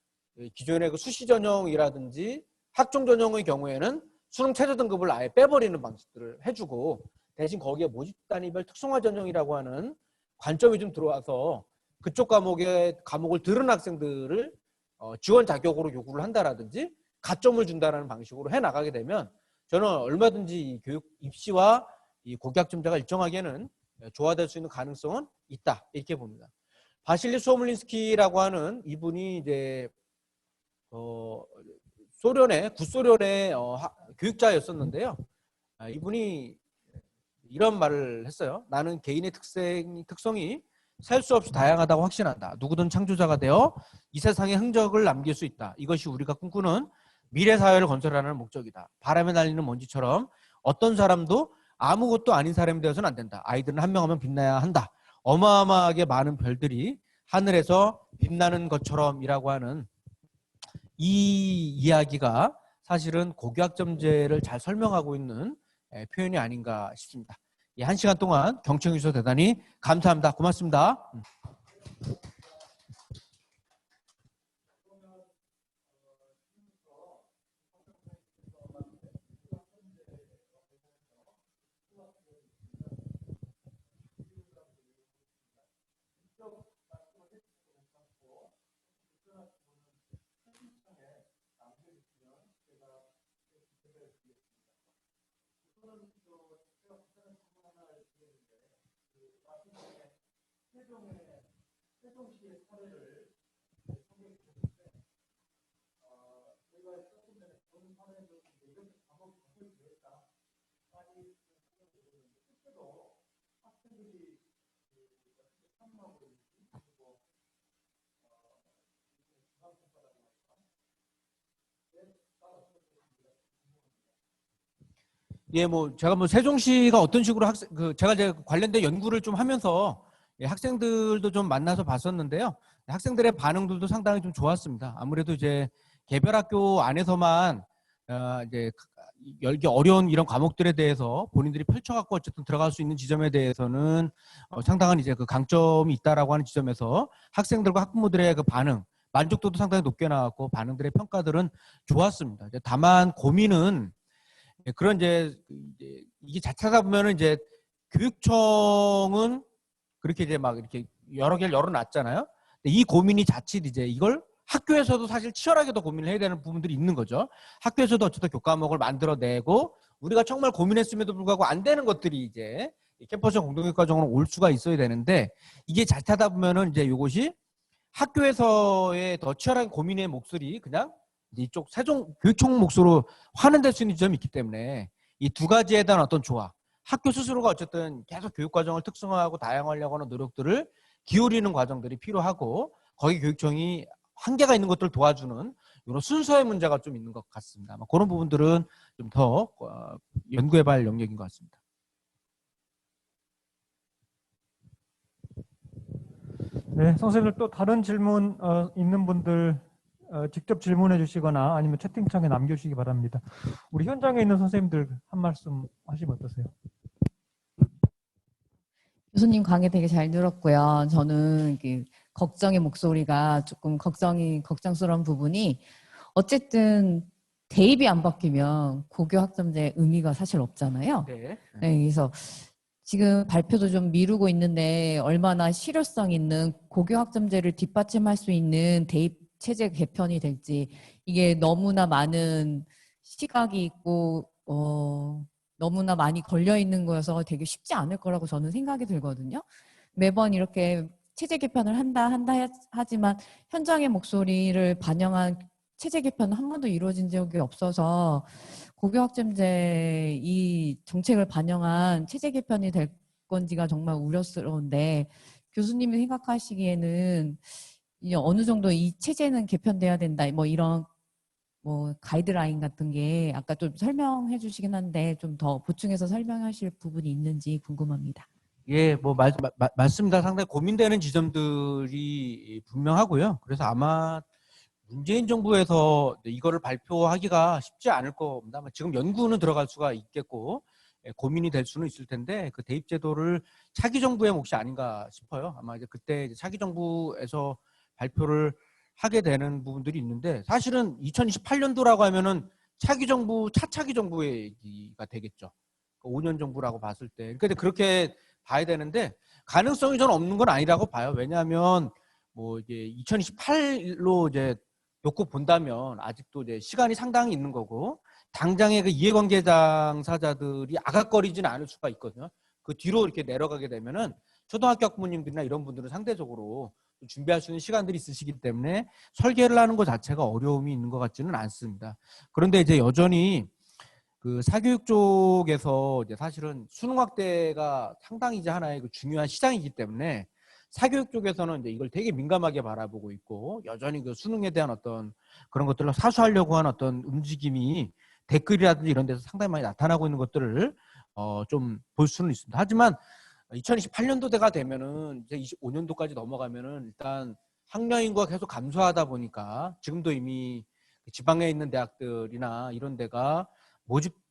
기존의 그 수시 전형이라든지 학종 전형의 경우에는 수능 최저 등급을 아예 빼버리는 방식들을 해주고 대신 거기에 모집 단위별 특성화 전형이라고 하는 관점이 좀 들어와서 그쪽 과목을 들은 학생들을 지원 자격으로 요구를 한다라든지 가점을 준다라는 방식으로 해 나가게 되면 저는 얼마든지 이 교육 입시와 이 고교학점제가 일정하게는 조화될 수 있는 가능성은 있다 이렇게 봅니다. 바실리 수오물린스키라고 하는 이분이 이제 구소련의 교육자였었는데요. 이분이 이런 말을 했어요. 나는 개인의 특성이 셀 수 없이 다양하다고 확신한다. 누구든 창조자가 되어 이 세상에 흔적을 남길 수 있다. 이것이 우리가 꿈꾸는 미래 사회를 건설하는 목적이다. 바람에 날리는 먼지처럼 어떤 사람도 아무것도 아닌 사람이 되어서는 안 된다. 아이들은 한 명 하면 빛나야 한다. 어마어마하게 많은 별들이 하늘에서 빛나는 것처럼이라고 하는 이 이야기가 사실은 고교학점제를 잘 설명하고 있는 표현이 아닌가 싶습니다. 이 1시간 동안 경청해 주셔서 대단히 감사합니다. 고맙습니다. 예, 제가 세종시가 어떤 식으로 제가 이제 관련된 연구를 좀 하면서 학생들도 좀 만나서 봤었는데요. 학생들의 반응들도 상당히 좀 좋았습니다. 아무래도 이제 개별학교 안에서만 이제 열기 어려운 이런 과목들에 대해서 본인들이 펼쳐갖고 어쨌든 들어갈 수 있는 지점에 대해서는 상당한 이제 그 강점이 있다라고 하는 지점에서 학생들과 학부모들의 그 반응, 만족도도 상당히 높게 나왔고 반응들의 평가들은 좋았습니다. 이제 다만 고민은 그런 이제 이게 자체다 보면은 이제 교육청은 그렇게 이제 막 이렇게 여러 개를 열어놨잖아요. 근데 이 고민이 자칫 이제 이걸 학교에서도 사실 치열하게 더 고민을 해야 되는 부분들이 있는 거죠. 학교에서도 어쨌든 교과목을 만들어내고 우리가 정말 고민했음에도 불구하고 안 되는 것들이 이제 캠퍼스 공동교육 과정으로 올 수가 있어야 되는데 이게 자칫하다 보면은 이제 이것이 학교에서의 더 치열한 고민의 목소리 그냥 이쪽 교육청 몫으로 환원될 수 있는 지점이 있기 때문에 이 두 가지에 대한 어떤 조화, 학교 스스로가 어쨌든 계속 교육 과정을 특성화하고 다양화하려고 하는 노력들을 기울이는 과정들이 필요하고 거기 교육청이 한계가 있는 것들을 도와주는 이런 순서의 문제가 좀 있는 것 같습니다. 그런 부분들은 좀 더 연구해봐야 할 영역인 것 같습니다. 네, 선생님 또 다른 질문 있는 분들 직접 질문해 주시거나 아니면 채팅창에 남겨주시기 바랍니다. 우리 현장에 있는 선생님들 한 말씀 하시면 어떠세요? 교수님 강의 되게 잘 들었고요. 저는 걱정의 목소리가 조금 걱정스러운 부분이 어쨌든 대입이 안 바뀌면 고교 학점제 의미가 사실 없잖아요. 네. 네, 그래서 지금 발표도 좀 미루고 있는데 얼마나 실효성 있는 고교 학점제를 뒷받침할 수 있는 대입 체제 개편이 될지 이게 너무나 많은 시각이 있고 너무나 많이 걸려 있는 거여서 되게 쉽지 않을 거라고 저는 생각이 들거든요. 매번 이렇게 체제 개편을 한다 하지만 현장의 목소리를 반영한 체제 개편은 한 번도 이루어진 적이 없어서 고교학점제 이 정책을 반영한 체제 개편이 될 건지가 정말 우려스러운데 교수님이 생각하시기에는 이제 어느 정도 이 체제는 개편돼야 된다 뭐 이런 뭐 가이드라인 같은 게 아까 좀 설명해 주시긴 한데 좀 더 보충해서 설명하실 부분이 있는지 궁금합니다. 예, 뭐 맞습니다. 상당히 고민되는 지점들이 분명하고요. 그래서 아마 문재인 정부에서 이거를 발표하기가 쉽지 않을 겁니다. 아마 지금 연구는 들어갈 수가 있겠고 고민이 될 수는 있을 텐데 그 대입 제도를 차기 정부의 몫이 아닌가 싶어요. 아마 이제 그때 이제 차기 정부에서 발표를 하게 되는 부분들이 있는데 사실은 2028년도라고 하면은 차기 정부 차차기 정부의 얘기가 되겠죠. 5년 정부라고 봤을 때. 근데 그렇게 봐야 되는데 가능성이 저는 없는 건 아니라고 봐요. 왜냐하면 뭐 이게 2028로 이제 놓고 본다면 아직도 이제 시간이 상당히 있는 거고 당장의 그 이해관계 당사자들이 아각거리지는 않을 수가 있거든요. 그 뒤로 이렇게 내려가게 되면은 초등학교 학부모님들이나 이런 분들은 상대적으로 준비할 수 있는 시간들이 있으시기 때문에 설계를 하는 것 자체가 어려움이 있는 것 같지는 않습니다. 그런데 이제 여전히 그 사교육 쪽에서 이제 사실은 수능 확대가 상당히 이제 하나의 그 중요한 시장이기 때문에 사교육 쪽에서는 이제 이걸 되게 민감하게 바라보고 있고 여전히 그 수능에 대한 어떤 그런 것들을 사수하려고 하는 어떤 움직임이 댓글이라든지 이런 데서 상당히 많이 나타나고 있는 것들을 좀 볼 수는 있습니다. 하지만 2028년도대가 되면은 이제 25년도까지 넘어가면은 일단 학령 인구가 계속 감소하다 보니까 지금도 이미 지방에 있는 대학들이나 이런 데가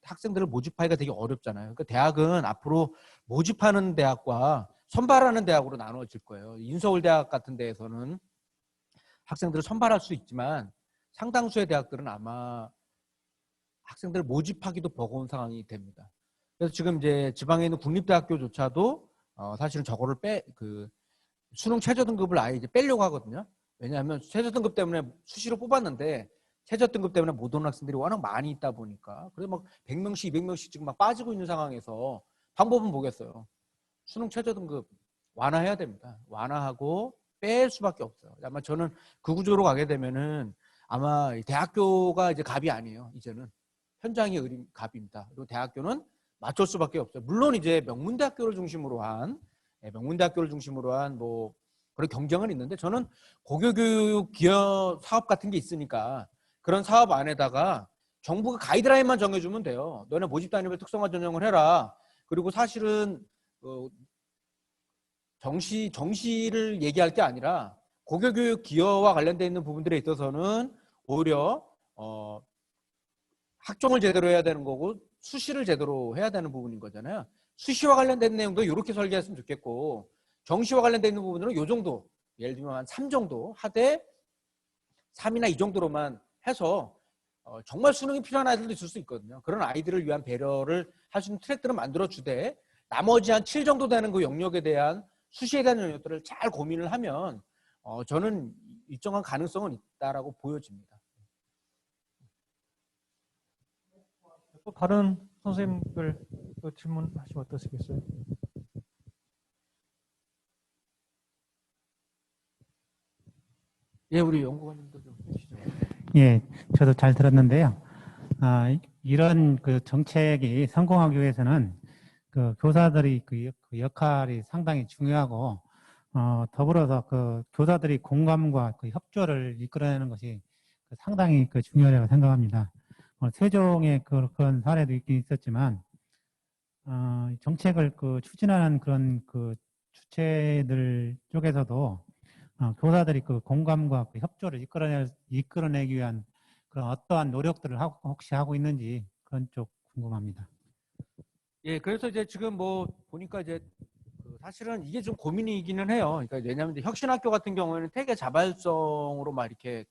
학생들을 모집하기가 되게 어렵잖아요. 그러니까 대학은 앞으로 모집하는 대학과 선발하는 대학으로 나눠질 거예요. 인서울대학 같은 데에서는 학생들을 선발할 수 있지만 상당수의 대학들은 아마 학생들을 모집하기도 버거운 상황이 됩니다. 그래서 지금 이제 지방에 있는 국립대학교조차도 사실은 저거를 수능 최저 등급을 아예 이제 빼려고 하거든요. 왜냐하면 최저 등급 때문에 수시로 뽑았는데 최저 등급 때문에 못 오는 학생들이 워낙 많이 있다 보니까 그래서 막 100명씩 200명씩 지금 막 빠지고 있는 상황에서 방법은 뭐겠어요. 수능 최저 등급 완화해야 됩니다. 완화하고 뺄 수밖에 없어요. 아마 저는 그 구조로 가게 되면은 아마 대학교가 이제 갑이 아니에요. 이제는 현장이 갑입니다. 그리고 대학교는 맞출 수밖에 없어요. 물론 이제 명문대학교를 중심으로 한 뭐 그런 경쟁은 있는데 저는 고교교육 기업 사업 같은 게 있으니까 그런 사업 안에다가 정부가 가이드라인만 정해주면 돼요. 너네 모집 단위별 특성화 전형을 해라. 그리고 사실은 정시를 얘기할 게 아니라 고교교육 기여와 관련돼 있는 부분들에 있어서는 오히려 학종을 제대로 해야 되는 거고 수시를 제대로 해야 되는 부분인 거잖아요. 수시와 관련된 내용도 이렇게 설계했으면 좋겠고 정시와 관련돼 있는 부분들은 이 정도 예를 들면 한 3 정도 하되 3이나 이 정도로만 해서 정말 수능이 필요한 아이들도 있을 수 있거든요. 그런 아이들을 위한 배려를 할 수 있는 트랙들을 만들어주되 나머지 한 7 정도 되는 그 영역에 대한 수시에 대한 영역들을 잘 고민을 하면 저는 일정한 가능성은 있다라고 보여집니다. 또 다른 선생님들 또 질문하시면 어떠시겠어요? 예, 우리 연구관님도 좀 해주시죠. 예, 저도 잘 들었는데요. 이런 그 정책이 성공하기 위해서는 그 교사들이 그 역할이 상당히 중요하고, 더불어서 그 교사들이 공감과 그 협조를 이끌어내는 것이 상당히 그 중요하다고 생각합니다. 세종의 그런 사례도 있긴 있었지만, 정책을 그 추진하는 그런 그 주체들 쪽에서도 교사들이 그 공감과 그 협조를 이끌어내기 위한 그런 어떠한 노력들을 혹시 하고 있는지 그런 쪽 궁금합니다. 예, 그래서 이제 지금 뭐 보니까 이제 사실은 이게 좀 고민이기는 해요. 그러니까 왜냐하면 이제 혁신학교 같은 경우에는 되게 자발성으로 막 이렇게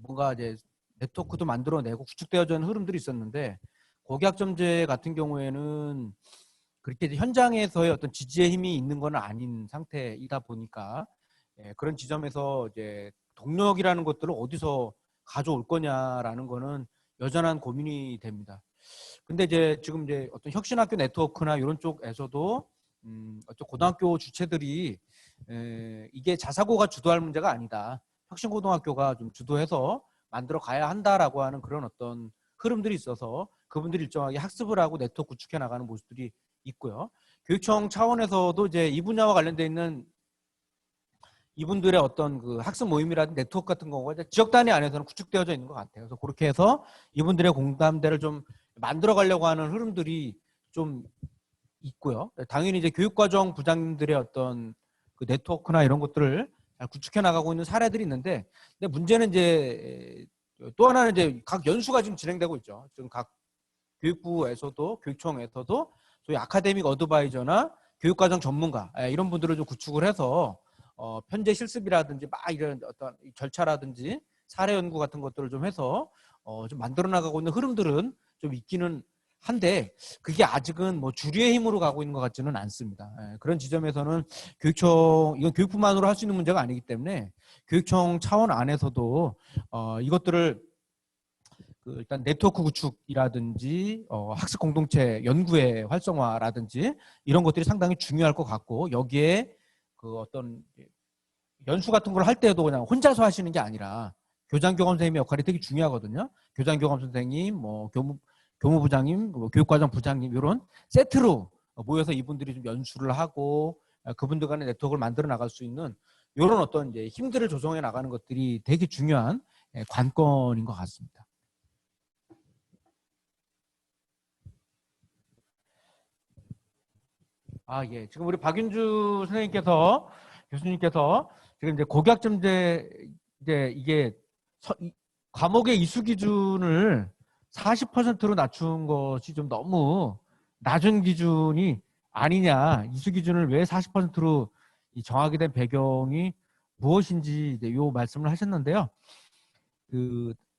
뭔가 이제 네트워크도 만들어내고 구축되어져 있는 흐름들이 있었는데 고교학점제 같은 경우에는 그렇게 이제 현장에서의 어떤 지지의 힘이 있는 건 아닌 상태이다 보니까 그런 지점에서 이제 동력이라는 것들을 어디서 가져올 거냐라는 거는 여전한 고민이 됩니다. 근데 이제 지금 이제 어떤 혁신학교 네트워크나 이런 쪽에서도 어떤 고등학교 주체들이 이게 자사고가 주도할 문제가 아니다. 혁신고등학교가 좀 주도해서 만들어 가야 한다라고 하는 그런 어떤 흐름들이 있어서 그분들이 일정하게 학습을 하고 네트워크 구축해 나가는 모습들이 있고요. 교육청 차원에서도 이제 이 분야와 관련돼 있는 이분들의 어떤 그 학습 모임이라든지 네트워크 같은 경우가 지역 단위 안에서는 구축되어져 있는 것 같아요. 그래서 그렇게 해서 이분들의 공감대를 좀 만들어 가려고 하는 흐름들이 좀 있고요. 당연히 이제 교육과정 부장님들의 어떤 그 네트워크나 이런 것들을 잘 구축해 나가고 있는 사례들이 있는데, 근데 문제는 이제 또 하나는 이제 각 연수가 지금 진행되고 있죠. 지금 각 교육부에서도 교육청에서도 소위 아카데믹 어드바이저나 교육과정 전문가 이런 분들을 좀 구축을 해서 편제 실습이라든지 막 이런 어떤 절차라든지 사례 연구 같은 것들을 좀 해서 좀 만들어 나가고 있는 흐름들은 좀 있기는 한데 그게 아직은 뭐 주류의 힘으로 가고 있는 것 같지는 않습니다. 그런 지점에서는 교육청 이건 교육부만으로 할 수 있는 문제가 아니기 때문에 교육청 차원 안에서도 이것들을 일단 네트워크 구축이라든지 학습 공동체 연구의 활성화라든지 이런 것들이 상당히 중요할 것 같고, 여기에 그 어떤 연수 같은 걸 할 때도 그냥 혼자서 하시는 게 아니라 교장교감 선생님의 역할이 되게 중요하거든요. 교장교감 선생님, 뭐 교무부장님, 뭐 교육과정 부장님 이런 세트로 모여서 이분들이 좀 연수를 하고 그분들 간의 네트워크를 만들어 나갈 수 있는 이런 어떤 이제 힘들을 조성해 나가는 것들이 되게 중요한 관건인 것 같습니다. 예. 지금 우리 박윤주 선생님께서, 교수님께서 지금 이제 고교학점제, 이제 이게 과목의 이수 기준을 40%로 낮춘 것이 좀 너무 낮은 기준이 아니냐, 이수 기준을 왜 40%로 정하게 된 배경이 무엇인지 이제 요 말씀을 하셨는데요.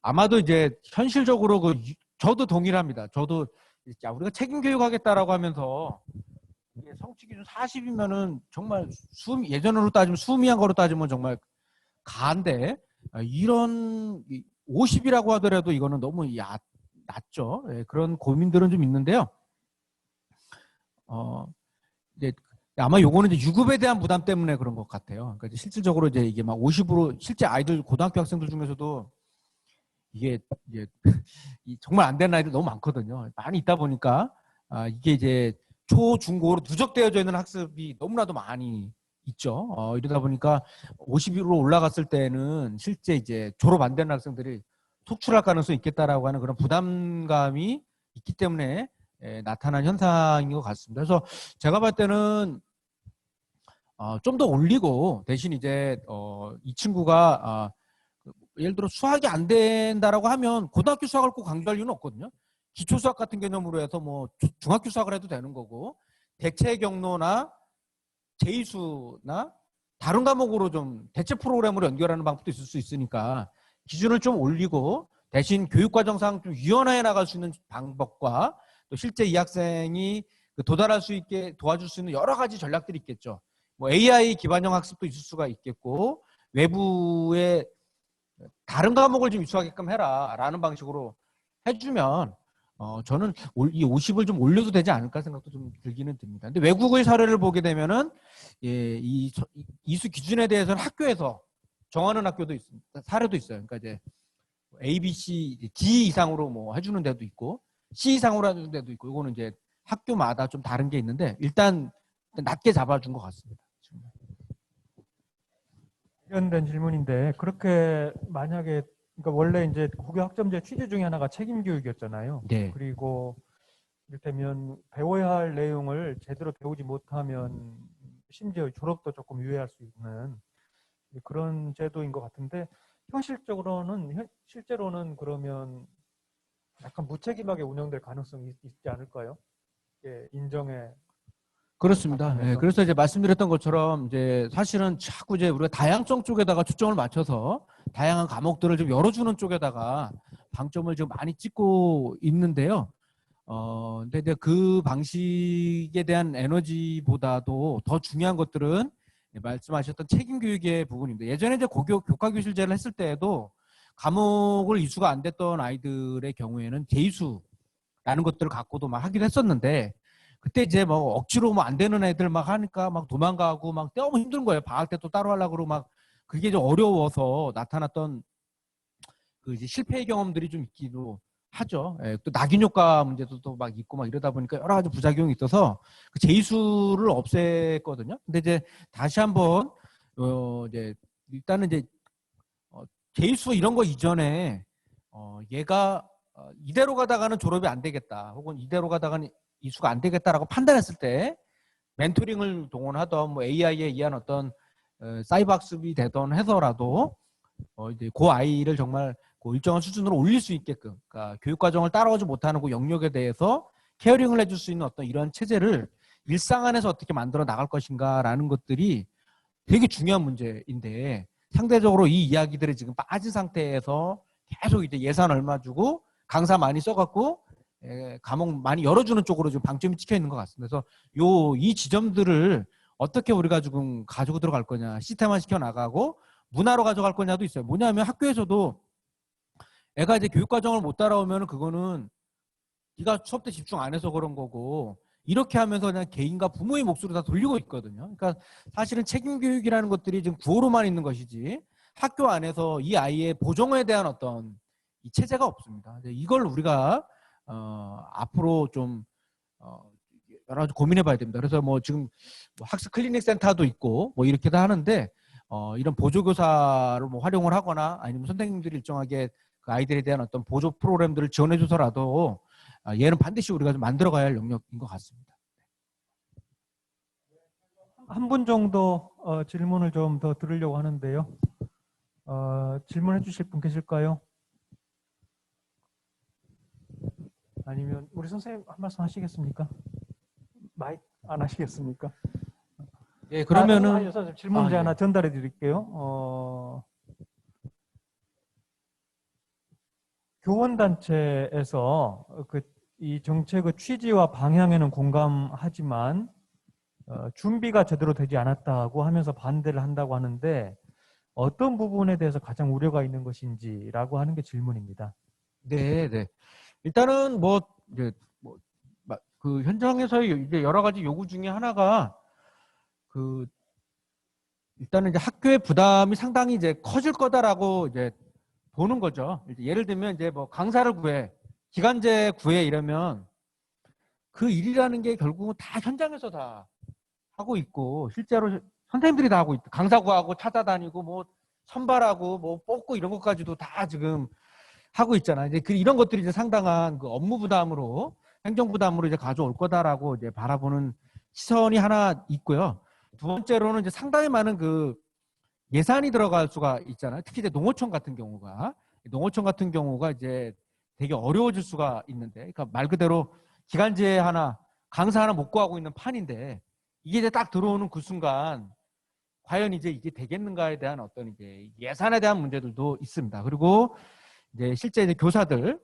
아마도 이제 현실적으로 저도 동일합니다. 저도 우리가 책임 교육하겠다라고 하면서 이게 성취 기준 40이면은 정말 예전으로 따지면 수미한 거로 따지면 정말 가한데 이런 50이라고 하더라도 이거는 너무 낮죠. 그런 고민들은 좀 있는데요. 이제 아마 요거는 이제 유급에 대한 부담 때문에 그런 것 같아요. 그러니까 실질적으로 이제 이게 막 50으로 실제 아이들 고등학교 학생들 중에서도 이게 정말 안 되는 아이들 너무 많거든요. 많이 있다 보니까 이게 이제 초, 중, 고로 누적되어져 있는 학습이 너무나도 많이 있죠. 이러다 보니까 50으로 올라갔을 때는 실제 이제 졸업 안 되는 학생들이 속출할 가능성이 있겠다라고 하는 그런 부담감이 있기 때문에 나타난 현상인 것 같습니다. 그래서 제가 봤을 때는 좀 더 올리고 대신 이제 이 친구가 예를 들어 수학이 안 된다라고 하면 고등학교 수학을 꼭 강조할 이유는 없거든요. 기초 수학 같은 개념으로 해서 뭐 중학교 수학을 해도 되는 거고, 대체 경로나 제이수나 다른 과목으로 좀 대체 프로그램으로 연결하는 방법도 있을 수 있으니까 기준을 좀 올리고 대신 교육과정상 좀 유연해 나갈 수 있는 방법과 또 실제 이 학생이 도달할 수 있게 도와줄 수 있는 여러 가지 전략들이 있겠죠. 뭐 AI 기반형 학습도 있을 수가 있겠고, 외부의 다른 과목을 좀 유추하게끔 해라라는 방식으로 해주면 저는 이 50을 좀 올려도 되지 않을까 생각도 좀 들기는 듭니다. 근데 외국의 사례를 보게 되면은 이 이수 기준에 대해서는 학교에서 정하는 학교도 있습니다. 사례도 있어요. 그러니까 이제 A, B, C, D 이상으로 뭐 해주는 데도 있고 C 이상으로 해주는 데도 있고, 이거는 이제 학교마다 좀 다른 게 있는데 일단 낮게 잡아준 것 같습니다. 관련된 질문인데, 그렇게 만약에 그러니까 원래 이제 고교 학점제 취지 중에 하나가 책임 교육이었잖아요. 네. 그리고 이를테면 배워야 할 내용을 제대로 배우지 못하면 심지어 졸업도 조금 유예할 수 있는 그런 제도인 것 같은데 실제로는 그러면 약간 무책임하게 운영될 가능성이 있지 않을까요? 예, 인정에 그렇습니다. 예, 바탕에서. 그래서 이제 말씀드렸던 것처럼 이제 사실은 자꾸 이제 우리가 다양성 쪽에다가 초점을 맞춰서 다양한 과목들을 좀 열어주는 쪽에다가 방점을 좀 많이 찍고 있는데요. 근데 이제 그 방식에 대한 에너지보다도 더 중요한 것들은 말씀하셨던 책임 교육의 부분입니다. 예전에 이제 교과 교실제를 했을 때에도 과목을 이수가 안 됐던 아이들의 경우에는 재이수라는 것들을 갖고도 막 하기도 했었는데 그때 이제 뭐 억지로 뭐 안 되는 애들 막 하니까 막 도망가고 막 너무 힘든 거예요. 방학 때 또 따로 하려고 그러고 막 그게 좀 어려워서 나타났던 그 이제 실패의 경험들이 좀 있기도 하죠. 예, 또 낙인 효과 문제도 또 막 있고 막 이러다 보니까 여러 가지 부작용이 있어서 그 재이수를 없앴거든요. 근데 이제 다시 한번 이제 일단은 이제 재이수 이런 거 이전에 얘가 이대로 가다가는 졸업이 안 되겠다, 혹은 이대로 가다가는 이수가 안 되겠다라고 판단했을 때 멘토링을 동원하던 뭐 AI에 의한 어떤 사이버 학습이 되던 해서라도 이제 그 아이를 정말 그 일정한 수준으로 올릴 수 있게끔, 그러니까 교육 과정을 따라오지 못하는 그 영역에 대해서 케어링을 해줄 수 있는 어떤 이런 체제를 일상 안에서 어떻게 만들어 나갈 것인가라는 것들이 되게 중요한 문제인데, 상대적으로 이 이야기들이 지금 빠진 상태에서 계속 이제 예산 얼마 주고 강사 많이 써갖고 과목 많이 열어주는 쪽으로 좀 방점이 찍혀 있는 것 같습니다. 그래서 이 지점들을 어떻게 우리가 지금 가지고 들어갈 거냐, 시스템화 시켜 나가고 문화로 가져갈 거냐도 있어요. 뭐냐면 학교에서도 애가 이제 교육 과정을 못 따라오면 그거는 네가 수업 때 집중 안 해서 그런 거고, 이렇게 하면서 그냥 개인과 부모의 몫으로 다 돌리고 있거든요. 그러니까 사실은 책임 교육이라는 것들이 지금 구호로만 있는 것이지 학교 안에서 이 아이의 보정에 대한 어떤 이 체제가 없습니다. 이걸 우리가 앞으로 좀 여러 가지 고민해 봐야 됩니다. 그래서 뭐 지금 뭐 학습 클리닉 센터도 있고 뭐 이렇게도 하는데 이런 보조교사를 뭐 활용을 하거나 아니면 선생님들이 일정하게 그 아이들에 대한 어떤 보조 프로그램들을 지원해 줘서라도 얘는 반드시 우리가 좀 만들어 가야 할 영역인 것 같습니다. 한 분 정도 질문을 좀 더 들으려고 하는데요. 질문해 주실 분 계실까요? 아니면 우리 선생님 한 말씀 하시겠습니까? 마이크 안 하시겠습니까? 예, 그러면은 아니요, 선생님 질문 이제 예. 하나 전달해 드릴게요. 교원단체에서 이 정책의 취지와 방향에는 공감하지만 준비가 제대로 되지 않았다고 하면서 반대를 한다고 하는데 어떤 부분에 대해서 가장 우려가 있는 것인지라고 하는 게 질문입니다. 네, 네. 일단은 뭐 이제 그 현장에서의 이제 여러 가지 요구 중에 하나가 그 일단은 이제 학교의 부담이 상당히 이제 커질 거다라고 이제 보는 거죠. 이제 예를 들면 이제 뭐 강사를 구해, 기간제 구해 이러면 그 일이라는 게 결국은 다 현장에서 다 하고 있고, 실제로 선생님들이 다 하고 있고, 강사 구하고 찾아다니고 뭐 선발하고 뭐 뽑고 이런 것까지도 다 지금 하고 있잖아요. 이제 이런 것들이 이제 상당한 그 업무 부담으로, 행정 부담으로 이제 가져올 거다라고 이제 바라보는 시선이 하나 있고요. 두 번째로는 이제 상당히 많은 그 예산이 들어갈 수가 있잖아요. 특히 이제 농어촌 같은 경우가 이제 되게 어려워질 수가 있는데, 그러니까 말 그대로 기간제 하나, 강사 하나 못 구하고 있는 판인데, 이게 이제 딱 들어오는 그 순간 과연 이제 이게 되겠는가에 대한 어떤 이제 예산에 대한 문제들도 있습니다. 그리고 이제 실제 이제 교사들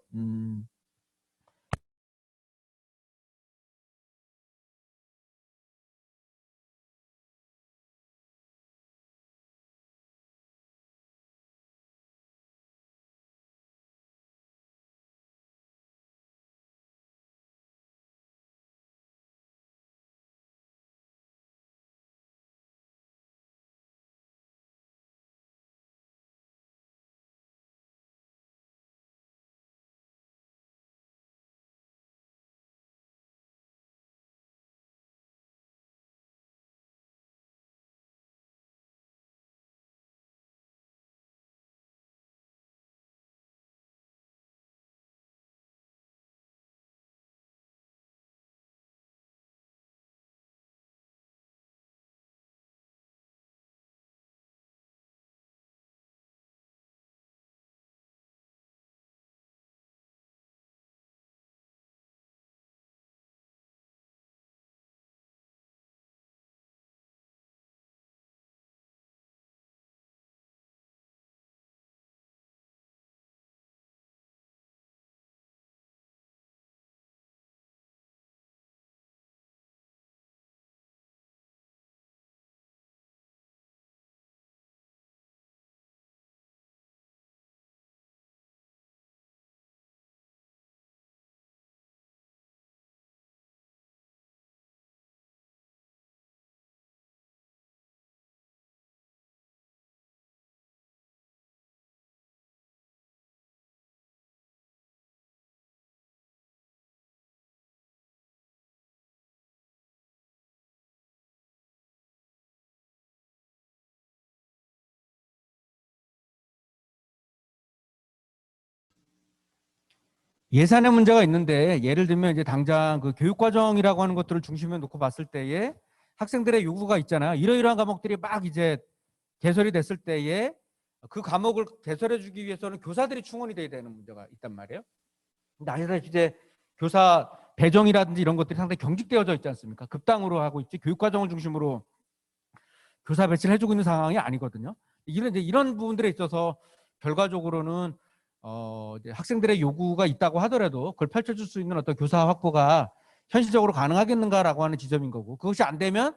예산의 문제가 있는데 예를 들면 이제 당장 그 교육과정이라고 하는 것들을 중심에 놓고 봤을 때에 학생들의 요구가 있잖아요. 이러이러한 과목들이 막 이제 개설이 됐을 때에 그 과목을 개설해 주기 위해서는 교사들이 충원이 돼야 되는 문제가 있단 말이에요. 근데 아시다시피 이제 교사 배정이라든지 이런 것들이 상당히 경직되어져 있지 않습니까? 급당으로 하고 있지 교육과정을 중심으로 교사 배치를 해주고 있는 상황이 아니거든요. 이런 부분들에 있어서 결과적으로는 이제 학생들의 요구가 있다고 하더라도 그걸 펼쳐줄 수 있는 어떤 교사 확보가 현실적으로 가능하겠는가라고 하는 지점인 거고, 그것이 안 되면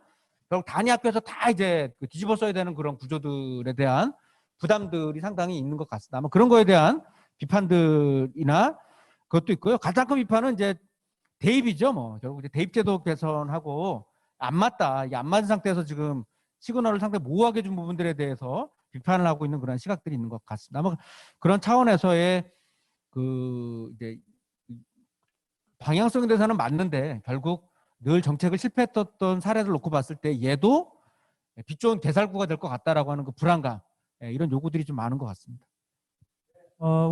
결국 단위 학교에서 다 이제 뒤집어 써야 되는 그런 구조들에 대한 부담들이 상당히 있는 것 같습니다. 아마 그런 거에 대한 비판들이나 그것도 있고요. 가장 큰 비판은 이제 대입이죠. 뭐 결국 이제 대입제도 개선하고 안 맞다, 이게 안 맞은 상태에서 지금 시그널을 상당히 모호하게 준 부분들에 대해서 비판을 하고 있는 그런 시각들이 있는 것 같습니다. 아마 그런 차원에서의 그 이제 방향성에 대해서는 맞는데 결국 늘 정책을 실패했던 사례를 놓고 봤을 때 얘도 빛 좋은 개살구가 될 것 같다라고 하는 그 불안감, 이런 요구들이 좀 많은 것 같습니다.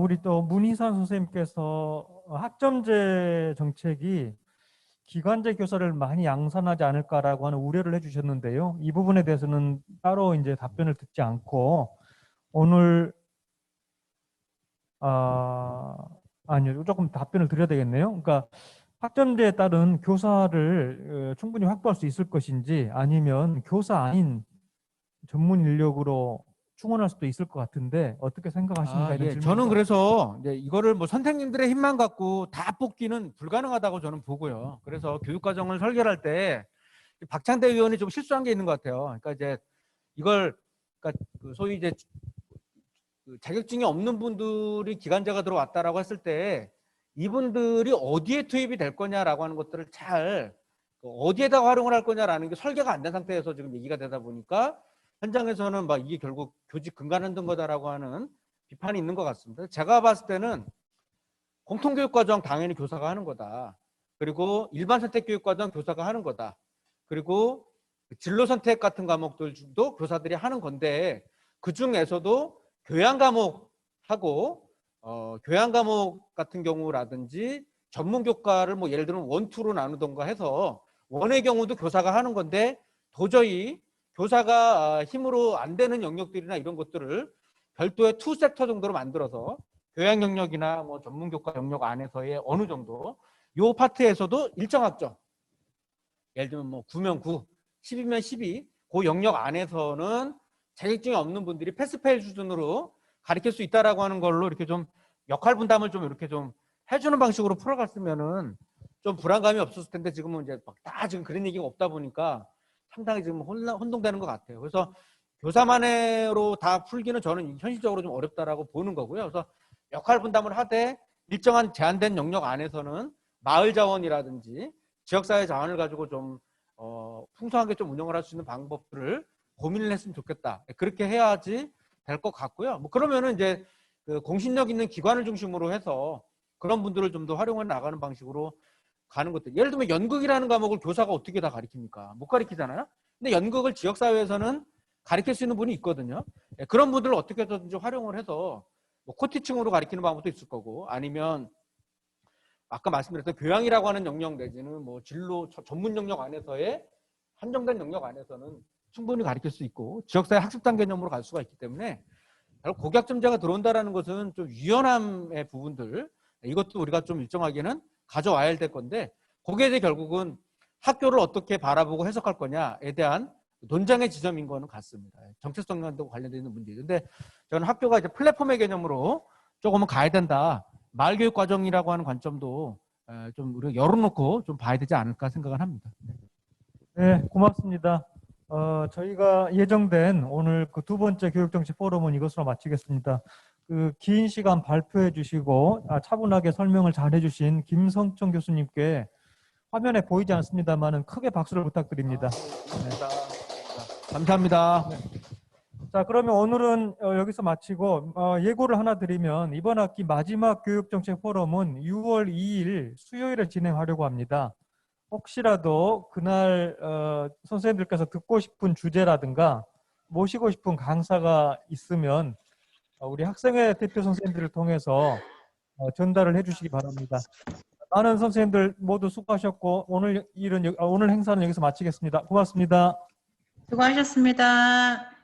우리 또 문희상 선생님께서 학점제 정책이 기간제 교사를 많이 양산하지 않을까라고 하는 우려를 해주셨는데요. 이 부분에 대해서는 따로 이제 답변을 듣지 않고 오늘 아니요, 조금 답변을 드려야 되겠네요. 그러니까 학점제에 따른 교사를 충분히 확보할 수 있을 것인지 아니면 교사 아닌 전문 인력으로 충원할 수도 있을 것 같은데 어떻게 생각하십니까? 이런 질문입니다. 저는 그래서 이제 이거를 뭐 선생님들의 힘만 갖고 다 뽑기는 불가능하다고 저는 보고요. 그래서 교육과정을 설계할 때 박창대 의원이 좀 실수한 게 있는 것 같아요. 그러니까 이제 이걸 그러니까 그 소위 이제 그 자격증이 없는 분들이 기간제가 들어왔다라고 했을 때 이분들이 어디에 투입이 될 거냐라고 하는 것들을 잘 어디에다 활용을 할 거냐라는 게 설계가 안 된 상태에서 지금 얘기가 되다 보니까 현장에서는 막 이게 결국 교직 근간 흔든 거다라고 하는 비판이 있는 것 같습니다. 제가 봤을 때는 공통교육과정 당연히 교사가 하는 거다. 그리고 일반 선택교육과정 교사가 하는 거다. 그리고 진로 선택 같은 과목들도 교사들이 하는 건데 그 중에서도 교양 과목하고 교양 과목 같은 경우라든지 전문 교과를 뭐 예를 들면 원투로 나누던가 해서 원의 경우도 교사가 하는 건데 도저히 교사가 힘으로 안 되는 영역들이나 이런 것들을 별도의 투 섹터 정도로 만들어서 교양 영역이나 뭐 전문 교과 영역 안에서의 어느 정도 요 파트에서도 일정 학점, 예를 들면 뭐 9면 9, 10이면 12, 그 영역 안에서는 자격증이 없는 분들이 패스페일 수준으로 가르칠 수 있다라고 하는 걸로 이렇게 좀 역할 분담을 좀 이렇게 좀 해주는 방식으로 풀어갔으면은 좀 불안감이 없었을 텐데 지금은 이제 막 다 지금 그런 얘기가 없다 보니까 상당히 지금 혼동되는 것 같아요. 그래서 교사만으로 다 풀기는 저는 현실적으로 좀 어렵다라고 보는 거고요. 그래서 역할 분담을 하되 일정한 제한된 영역 안에서는 마을 자원이라든지 지역사회 자원을 가지고 좀 풍성하게 좀 운영을 할 수 있는 방법들을 고민을 했으면 좋겠다. 그렇게 해야지 될 것 같고요. 뭐 그러면은 이제 그 공신력 있는 기관을 중심으로 해서 그런 분들을 좀 더 활용해 나가는 방식으로 가는 것들. 예를 들면 연극이라는 과목을 교사가 어떻게 다 가르칩니까? 못 가르치잖아요. 근데 연극을 지역사회에서는 가르칠 수 있는 분이 있거든요. 그런 분들을 어떻게든지 활용을 해서 뭐 코티칭으로 가르치는 방법도 있을 거고 아니면 아까 말씀드렸던 교양이라고 하는 영역 내지는 뭐 진로 전문 영역 안에서의 한정된 영역 안에서는 충분히 가르칠 수 있고 지역사회 학습단 개념으로 갈 수가 있기 때문에 결국 고교학점제가 들어온다라는 것은 좀 유연함의 부분들 이것도 우리가 좀 일정하게는 가져와야 될 건데 그게 이제 결국은 학교를 어떻게 바라보고 해석할 거냐에 대한 논쟁의 지점인 거는 같습니다. 정체성과도 관련되어 있는 문제죠. 근데 저는 학교가 이제 플랫폼의 개념으로 조금은 가야 된다. 말교육 과정이라고 하는 관점도 좀 우리가 열어놓고 좀 봐야 되지 않을까 생각을 합니다. 네, 고맙습니다. 저희가 예정된 오늘 그 두 번째 교육정책 포럼은 이것으로 마치겠습니다. 그 긴 시간 발표해 주시고 차분하게 설명을 잘 해주신 김성천 교수님께 화면에 보이지 않습니다만은 크게 박수를 부탁드립니다. 네. 감사합니다. 네. 자, 그러면 오늘은 여기서 마치고 예고를 하나 드리면 이번 학기 마지막 교육정책 포럼은 6월 2일 수요일에 진행하려고 합니다. 혹시라도 그날 선생님들께서 듣고 싶은 주제라든가 모시고 싶은 강사가 있으면 우리 학생회 대표 선생님들을 통해서 전달을 해주시기 바랍니다. 많은 선생님들 모두 수고하셨고 오늘 행사는 여기서 마치겠습니다. 고맙습니다. 수고하셨습니다.